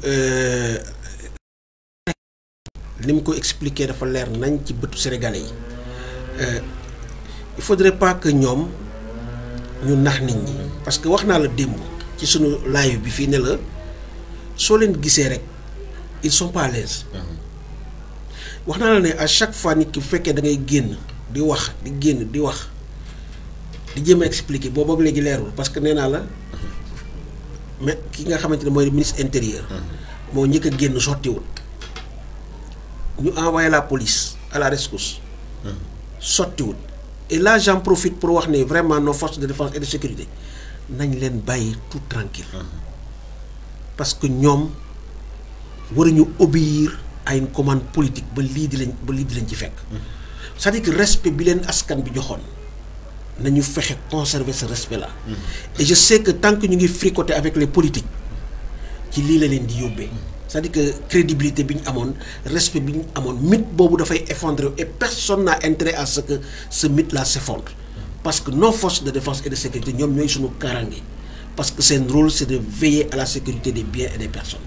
ni mu ko expliquer dafa leer nañ ci bëtu sénégalais yi il faudrait pas que ñoom ñu nax nit ñi parce que wax naa la démb ci sunu live bi fii ne la soo leen gisee rek. ils sont pas à l'aise wax naa la ne à chaque fois nit ki bu fekkee da ngay génn di wax di génn di wax di jéem a expliquer boobu ak léegi leerul parce que nee naa la mais ki nga xamante ne mooy ministre intérieur moo njëkk a génn sottiwul ñu envoyé la police à la rescousse sottiwul et là j'en profite pour wax ne vraiment nos forces de défense et de sécurité nañ leen bàyyi tout tranquille parce que ñoom waruñu obéir à une commande politique ba lii di leen ci fekk c'est-à-dire que respect bi leen askan bi joxoon nañu fexe conserver ce respect là. Et je sais que tant que ñu ngi fricoter avec les politiques ci lii la leen di yóbbee. c'est-à-dire que crédibilité bi ñu amoon respect bi ñu amoon mythe boobu dafay effondrer et personne n'a intérêt à ce que ce mythe là s'effondre parce que nos forces de défense et de sécurité ñoom ñooy suñu kaaraange parce que seen rôle c'est de veiller à la sécurité des biens et des personnes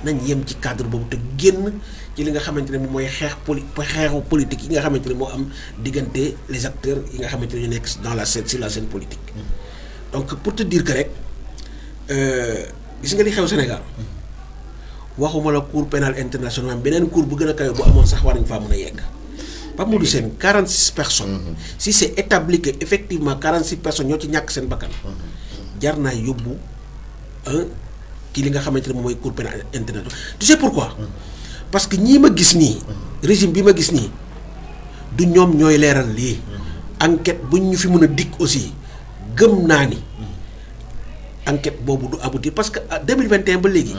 nañ yem ci cadre boobu te génn ci li nga xamante ne moom mooy xeexu politique yi nga xamante ne moo am diggante les acteurs yi nga xamante ne ñu nekk dans la scène sur la scène politique. Donc pour te dire que rek gis nga li xew Sénégal waxuma la cour pénale internationale beneen cour bu gën a kawe bu amoon sax war nañ faa mën a yegg. Pape Modou Sène 46 personnes. Si c'est établi que effectivement 46 personnes ñoo ci ñàkk seen bakkan. jar naa yóbbu kii li nga xamante ne moom mooy cour pénale internationale. Tu sais pourquoi? Parce que ñii ma gis nii. régime bi ma gis nii du ñoom ñooy leeral lii. enquête buñ ñu fi mën a dikk aussi gëm naa ni enquête boobu du aboutir parce que 2021 ba léegi.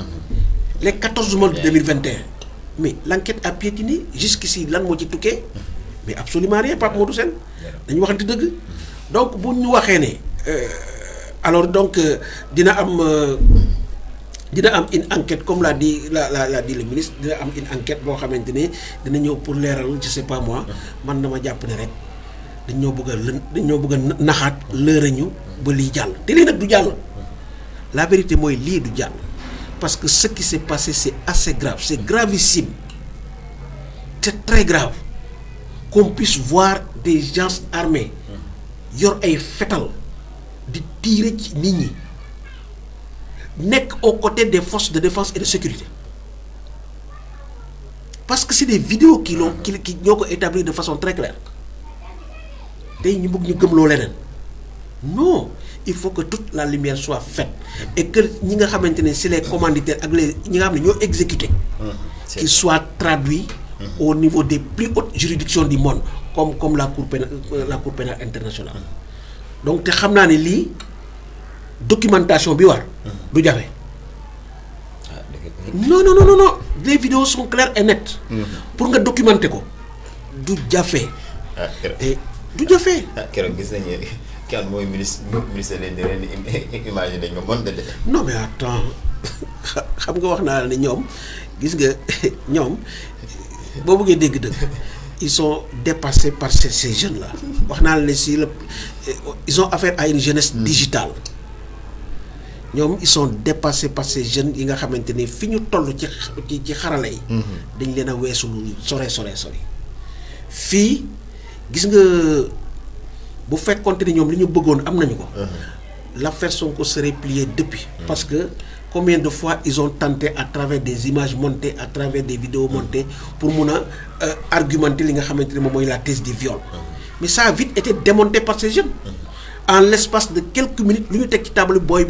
les 14 mois de 2021 mais l'enquête a piétiné jusqu'ici lan moo ci tukkee mais absolument rien Pape Modou Sène dañu waxante dëgg donc bu ñu waxee ne alors donc dina am une enquête comme l'a dit le ministre dina am une enquête boo xamante ne dina ñëw pour leeral je sais pas moi man dama jàpp ne rek dañoo bëgg a naxaat lërañu ba lii jàll te lii nag du jàll la vérité mooy lii du jàll. Parce que ce qui s'est passé, c'est assez grave, c'est gravissime. C'est très grave qu'on puisse voir des gens armés, yor ay fetal, di tirer ci nit ñi, nekk aux côtés des forces de défense et de sécurité. Parce que c'est des vidéos qui ñoo ko établi de façon très claire. Tey ñu bëgg ñu gëmloo leneen. Non. Il faut que toute la lumière soit faite et que ñi nga xamante ne c'est les commanditaires ak les ñi nga xam ne ñoo exécuté qu'ils soient traduits au niveau des plus hautes juridictions du monde comme la cour pénale internationale. Donc te xam naa ne lii documentation bi war du jafe. Non les vidéos sont claires et nettes. Pour nga documenter ko du jafe. Du jafe. Keroog gis nañu kan mooy ministre de l'Intérieur imagine dañ ko mën de. Non mais attends xam nga wax naa la ne ñoom gis nga ñoom boo bëggee dégg dëgg ils sont dépassés par ces jeunes là wax naa la ne si ils ont affaire à une jeunesse digitale ñoom ils sont dépassés par ces jeunes yi nga xamante ne fi ñu toll ci xarala yi. dañ leen a weesu lu sore fii gis nga. bu fekkoonte ni ñoom li ñu bëggoon am nañu ko. L'affaire Sonko serait pliée depuis. Parce que combien de fois ils ont tenté à travers des images montées à travers des vidéos montées pour mun a argumenter li nga xamante ne moom mooy la thèse du viol. Mais ça a vite été démonté par ces jeunes. En l'espace de quelques minutes lu ñu teg ci table booy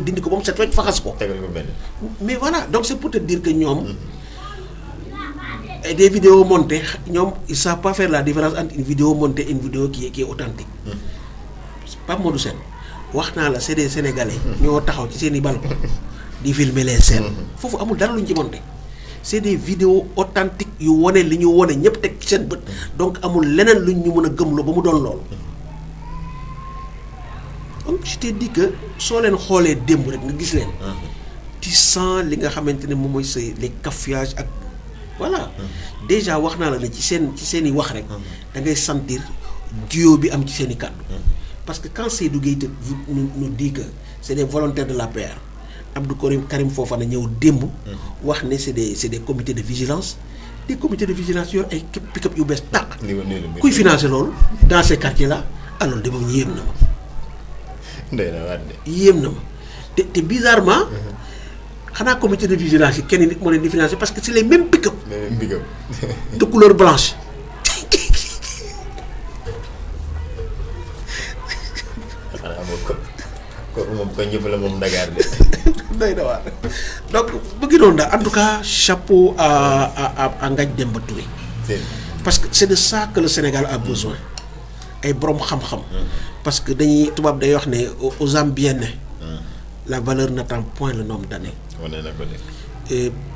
dindi ko ba mu set wecc faxas ko. Mais voilà donc c'est pour te dire que ñoom. Et des vidéos montées, ils ne savent pas faire la différence entre une vidéo montée et une vidéo qui est authentique. Pape Modou Sène, c'est des Sénégalais qui ont été dans balcon de filmer les scènes. Il faut que nous monter. C'est des vidéos authentiques qui ont été donc amul leneen luñ ñu mëna gëm lo ba mu doon lool. Donc je t'ai dit que soo leen xoolee démb rek nga gis leen. Tu sens li nga xamante ne moom mooy les cafouillages ak voilà déjà wax naa la ne ci seen i wax rek da ngay sentir duo bi am ci seen i kàddu parce que quand Seydou Gueye nous dit que c'est des volontaires de l'APR Abdou Karim Fofana ñëw démb wax ne c'est des comités de vigilance yor ay pick-up yu bees tàq kuy financer loolu dans ces quartiers là alors de moom yéem na ma te bizarrement xanaa comité de vigilance yi kenn nit moo leen di financer parce que c'est les mêmes pick-up de couleur blanche. Donc bëgg doon daal en tout cas chapeau à Ngagne Demba Touré parce que c'est de ça que le Sénégal a besoin ay borom xam-xam parce que dañuy tubaab day wax ne aux âmes bien nées la valeur n'attend point le nombre d'années.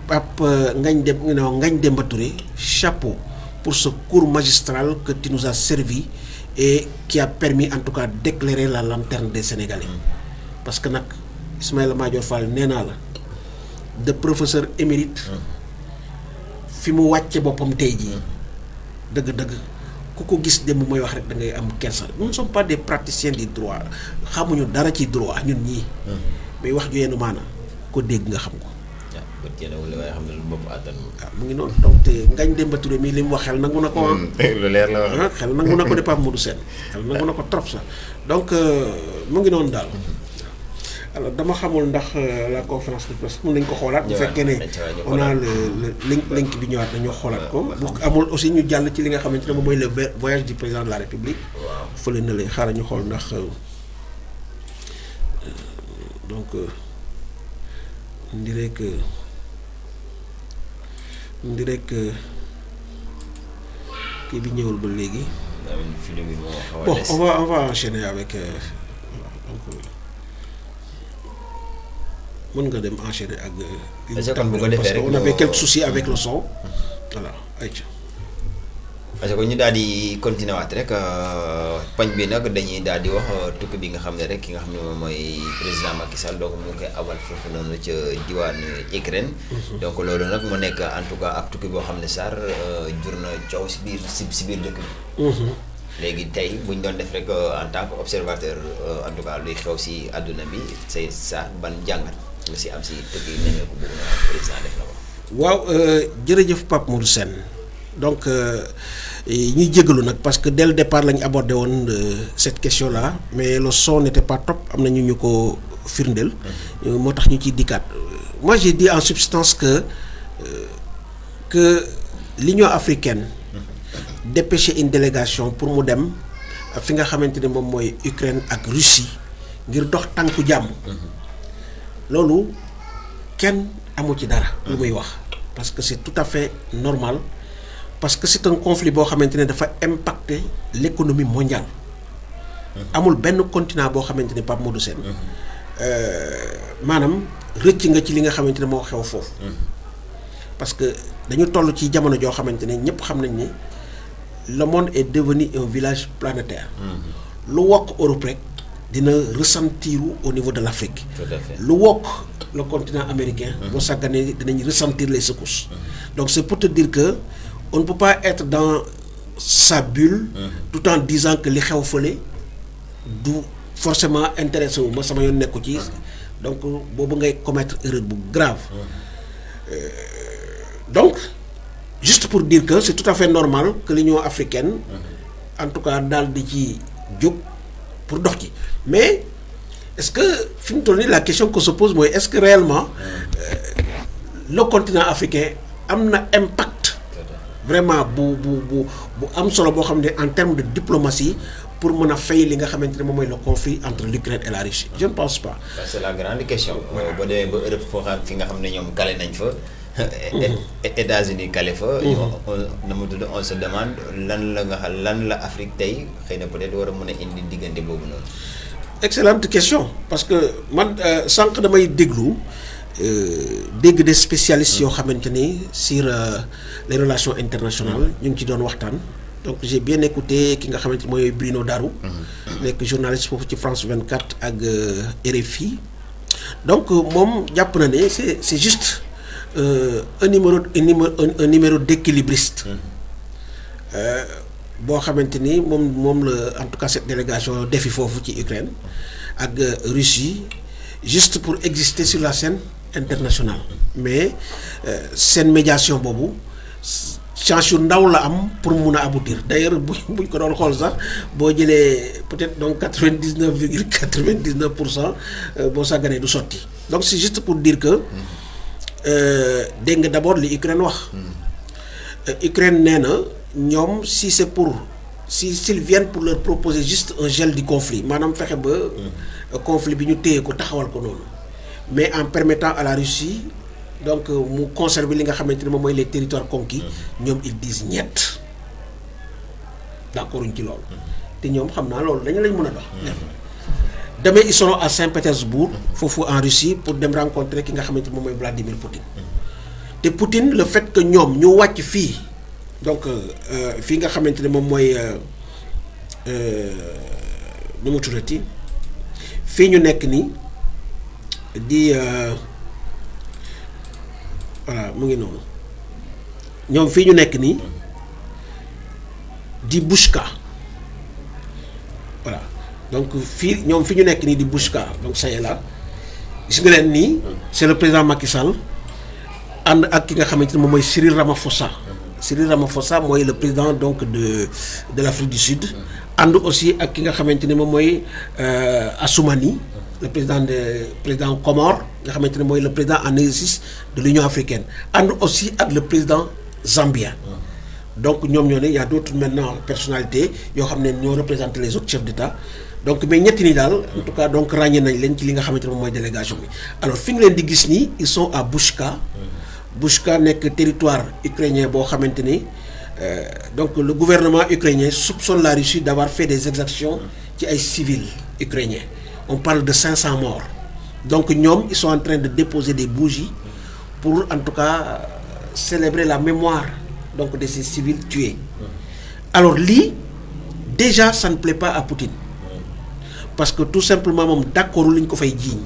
Pape Ngagne Demba Touré chapeau pour ce cours magistral que tu nous as servi et qui a permis en tout cas d'éclairer la lanterne des Sénégalais. Parce que nag Ismaïla Madior Fall nee naa la de professeur émérite fi mu wàcce boppam tey jii dëgg-dëgg ku ko gis dem mooy wax rek da ngay am kersa. Nous ne sommes pas des praticiens du droit xamuñu dara ci droit ñun ñii. mais wax ju yenn maana ko dégg nga xam ko. waaw mu ngi noonu donc te Ngagne Demba Touré mii li mu wax xel nangu na ko. lu leer la wax xel nangu na ko de Pape Modou Sène xel nangu na ko trop sax donc mu ngi noonu daal. alors dama xamul ndax la conférence de presse mën nañu ko xoolaat. bu fekkee ne on a le link bi ñëwaat nañu xoolaat ko. bu amul aussi ñu jàll ci li nga xamante ne moom mooy le voyage du président de la République. fële na leen xaaral ñu xool ndax donc on dirait que kii bi ñëwul ba léegi. bon on va enchaîner avec mën nga dem enchaîner ak. parce que on avait quelques soucis avec le son. voilà ayca. parce que ñu daal di continuer waat rek pañ bi nag dañuy daal di wax tukki bi nga xam ne rek ki nga xam ne moom mooy président Macky Sall donc mu ngi koy abal foofu noonu ca diwaanu Ukraine. donc loolu nag mu nekk en tout cas ab tukki boo xam ne Sarr jur na coow si biir dëkk bi. léegi tey bu ñu doon def rek en tant que observateur en tout cas luy xew si àdduna bi c'est ça ban jàngat nga si am si tukki yi ne ko bëgg na président def na ko. waaw jërëjëf Pape Modou Sène donc ñuy jégalu nag parce que dès le départ la ñu abordé woon cette question là mais le son n'était pas top am na ñu ko firndeel. moo tax ñu ciy dikkaat. moi j'ai dit en substance que l'Union africaine dépêché une délégation pour mu dem fi nga xamante ne moom mooy Ukraine ak Russie ngir dox tànku jàmm. loolu kenn amu ci dara. lu muy wax parce que c'est tout à fait normal parce que c'est un conflit boo xamante ne dafa impacter l'économie mondiale. amul benn continent boo xamante ne Pape Modou Sène maanaam rëcc nga ci li nga xamante ne moo xew foofu. parce que dañu toll ci jamono joo xamante ne ñëpp xam nañ ne le monde est devenu un village planétaire. lu wokk Europe rek dina ressentir au niveau de l'Afrique. lu wokk le continent américain. boo sàgganee dinañ ressentir les secousses. donc c'est pour te dire que on ne peut pas être dans sa bulle. tout en disant que li xew fële du forcément intéressé wu ma sama yoon nekku ci. donc boobu ngay commettre erreur bu grave. donc juste pour dire que c'est tout à fait normal que l'Union africaine en tout cas daal di ci jóg pour dox ci mais est-ce que fi mu toll nii la question qu'on se pose mooy est-ce que réellement le continent africain am na impact vraiment bu am solo boo xam ne en termes de diplomatie pour mën a fay li nga xamante ne moom mooy le conflit entre l'Ukraine et la Russie je ne pense pas. c'est la grande question. ba demee ba Europe foo xam fi nga xam ne ñoom kale nañ fa. États-Unis kale fa. on se demande lan la Afrique tey xëy na peut-être war a mën a indi diggante boobu noonu. excellente question parce que man sànq damay dégg des spécialistes yoo xamante ni sur les relations internationales ñu ngi ci doon waxtaan. donc j'ai bien écouté ki nga xamante ni mooy Bruno Darou. nekk journaliste foofu ci France 24 ak RFI. donc moom jàpp na ne c'est juste un numéro d'équilibriste. boo xamante ni moom la en tout cas cette délégation defi foofu ci Ukraine ak Russie juste pour exister sur la scène internationale. mais seen médiation boobu chance yu ndaw la am pour mun a aboutir d'ailleurs buñ ko doon xool sax boo jëlee peut-être donc 99,99% boo sàgganee du sotti donc c'est juste pour dire que dégg nga d'abord li Ukraine wax. Ukraine nee na ñoom si c'est pour s'ils viennent pour leur proposer juste un gel du conflit maanaam fexe ba conflit bi ñu téye ko taxawal ko noonu mais en permettant à la Russie donc mu conserver li nga xamante ne moom mooy les territoires conquis ñoom ils disent ñett d'accord uñ ci loolu te ñoom xam naa loolu dañu lañ mën a dox. demain ils seront à Saint-Pétersbourg foofu en Russie pour dem rencontrer ki nga xamante ne moom mooy Vladimir Poutine te Poutine le fait que ñoom ñu wàcc fii donc fii nga xamante ne moom mooy nu mu tuddati fii ñu nekk nii di voilà mu ngi noonu ñoom fii ñu nekk nii di Bushka voilà donc fii ñoom fi ñu nekk nii di Bushka donc ça y est là gis nga leen nii c'est le président Macky Sall ànd ak ki nga xamante ne moom mooy Cyril Ramaphosa. Cyril Ramaphosa mooy le président donc de l'Afrique du Sud ànd aussi ak ki nga xamante ne moom mooy Assoumani le président Comore nga xamante ne mooy le président en exercice de l'Union africaine ànd aussi ak le président zambien. Donc ñoom ñoo ne y a d'autres maintenant personnalités yoo xam ne ñoo représenté les autres chefs d'État donc mais ñetti nii daal en tout cas donc ràññee nañ leen ci li nga xamante ne moom mooy délégation bi alors fi ñu leen di gis nii ils sont à Bushka. Bushka nekk territoire ukrainien boo xamante ni donc le gouvernement ukrainien soupçonne la Russie d'avoir fait des exactions ci ay civils ukrainiens on parle de 500 morts donc ñoom ils sont en train de déposer des bougies pour en tout cas célébrer la mémoire donc de ces civils tués alors lii déjà ça ne plaît pas à Poutine parce que tout simplement moom d'accord li ñu ko fay jiiñ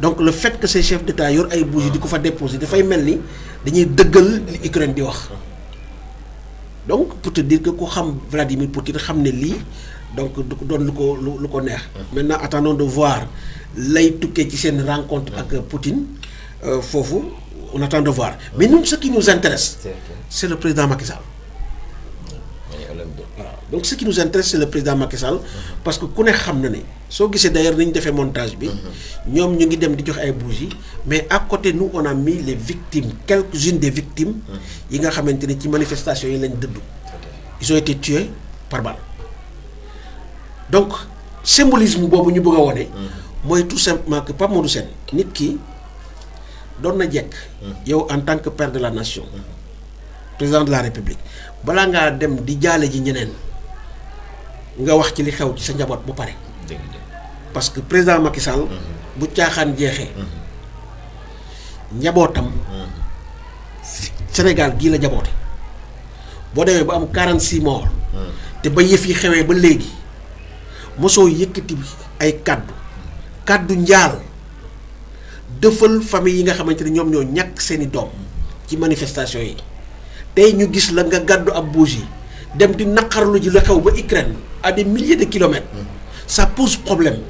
donc le fait que ces chefs d'État yor ay bougies di ko fa déposer dafay mel ni dañuy dëggal li Ukraine di wax donc pour te dire que ku xam Vladimir Poutine xam ne lii donc du ko doon lu ko neex. Maintenant attendons de voir lay tukkee ci seen rencontre ak Poutine foofu on attend de voir mais ñun ce qui nous intéresse c'est le président Macky Sall. Voilà donc ce qui nous intéresse c'est le président Macky Sall parce que ku ne xam na ne soo gisee d'ailleurs ni ñu defee montage bi ñoom ñu ngi dem di joxe ay bougies mais à côté nous on a mis les victimes quelques-unes des victimes yi nga xamante ne ci manifestation yi lañ dëddu ils ont été tués par balle donc symbolisme boobu ñu bëgg a wone mooy tout simplement que Pape Modou Sène nit ki doon na jekk yow en tant que père de la nation président de la République balaa ngaa dem di jaale ji ñeneen nga wax ci li xew ci sa njaboot bu pare parce que président Macky Sall bu caaxaan jeexee njabootam Sénégal gii la jaboote boo demee ba am 46 morts te ba yëf yi xewee ba léegi mosoo yëkkati ay kàddu njaal dëfal famille yi nga xamante ne ñoom ñoo ñàkk seeni doom ci manifestation yi tey ñu gis la nga gàddu ab bougie dem di naqarlu ji la xew ba Ukraine à des milliers de kilomètres ça pose problème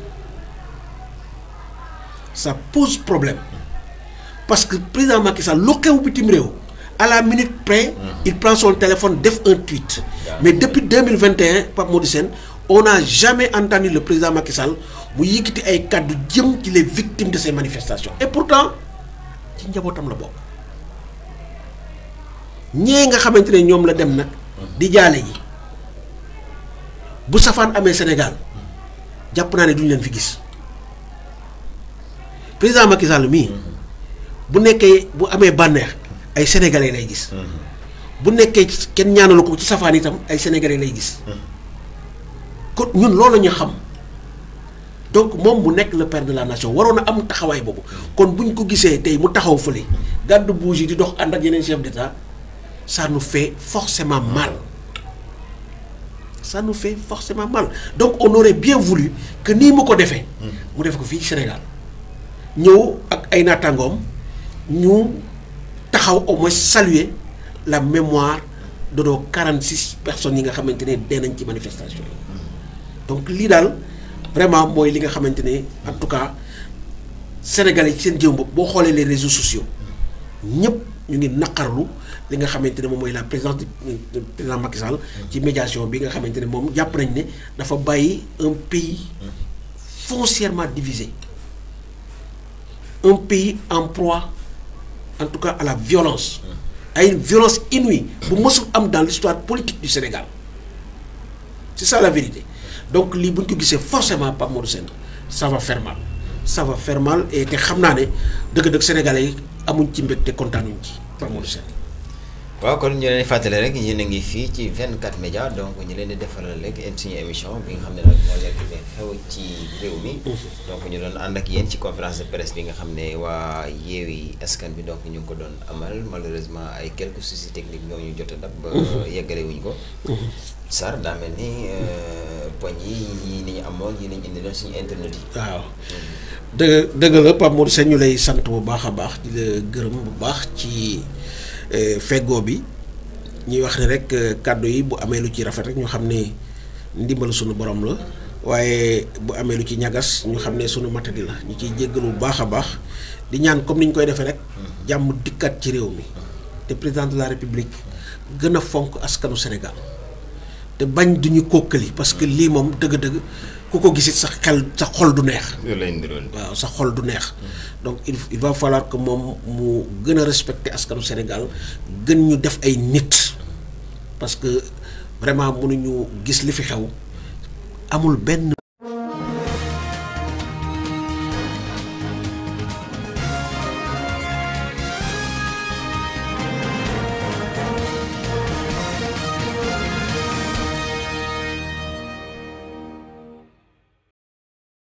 parce que président Macky Sall lu xew bitim réew à la minute près il prend son téléphone def un tweet mais depuis 2021 Pape Modou Sène on n'a jamais entendu le président Macky Sall mu yëkkati ay kàddu jëm ci les victimes de ces manifestations et pourtant ci njabootam la bokk ñee nga xamante ne ñoom la dem nag di jaale ji bu safaan amee Sénégal jàpp naa ne duñu leen fi gis président Macky Sall mii bu nekkee bu amee bànneex ay sénégalais lay gis bu nekkee kenn ñaanalu ko ci safaan itam ay sénégalais lay gis kon ñun loolu la ñu xam donc moom mu nekk le père de la nation waroon a am taxawaay boobu kon buñ ko gisee tey mu taxaw fële gàddu bougie di dox ànd ak yeneen chef d'État ça nous fait forcément mal donc on aurait bien voulu que nii mu ko defee mu def ko fii Sénégal ñëw ak ay naataangoom ñu taxaw au moins saluer la mémoire de nos 46 personnes yi nga xamante ne dee nañ ci manifestation yi donc lii daal vraiment mooy li nga xamante ne en tout cas sénégalais yi ci seen jëm bopp boo xoolee les réseaux sociaux ñëpp ñu ngi naqarlu li nga xamante ne moom mooy la présidence du président Macky Sall ci médiation bi nga xamante ne moom jàpp nañ ne dafa bàyyi un pays foncièrement divisé un pays en proie en tout cas à la violence à une violence inouïe bu mësul am dans l'histoire politique du Sénégal c'est ça la vérité donc lii bu ñu ko gisee forcément Pape Modou Sène ça va faire mal et te xam naa ne dëgg-dëgg sénégalais yi amuñ ci mbégte kontaanuñ ci Pape Modou Sène waaw kon ñu leen di fàttali rek yéen a ngi fii ci 24 médias donc ñu leen di defaral rek suñu émission bi nga xam ne nag moo nekk ne xew ci réew mi donc ñu doon ànd ak yéen ci conférence de presse bi nga xam ne waa Yewwi Askan bi donc ñu ngi ko doon amal malheureusement ay quelques soucis techniques ñoo ñu jot a dab ba yeggale wuñ ko Sarr daa mel ni poñ yi ni ñu amoon yi nañ indi loon suñu internet yi waaw dëgg la Pape Modou Sène ñu lay sant bu baax a baax di la gërëm bu baax ci feggoo bi ñuy wax ne rek kàddu yi bu amee lu ci rafet rek ñu xam ne ndimbal suñu borom la waaye bu amee lu ci ñagas ñu xam ne suñu matadi la ñu ciy jéggalu bu baax a baax di ñaan comme ni ñu koy defee rek jàmm dikkat ci réew mi te président de la république gën a fonk askanu Sénégal te bañ duñu kokkali parce que lii moom dëgg-dëgg ku ko gisit sa xol du neex waaw sa xol du neex donc il va falloir que moom mu gën a respecter askanu Sénégal gën ñu def ay nit parce que vraiment mënuñu gis li fi xew amul benn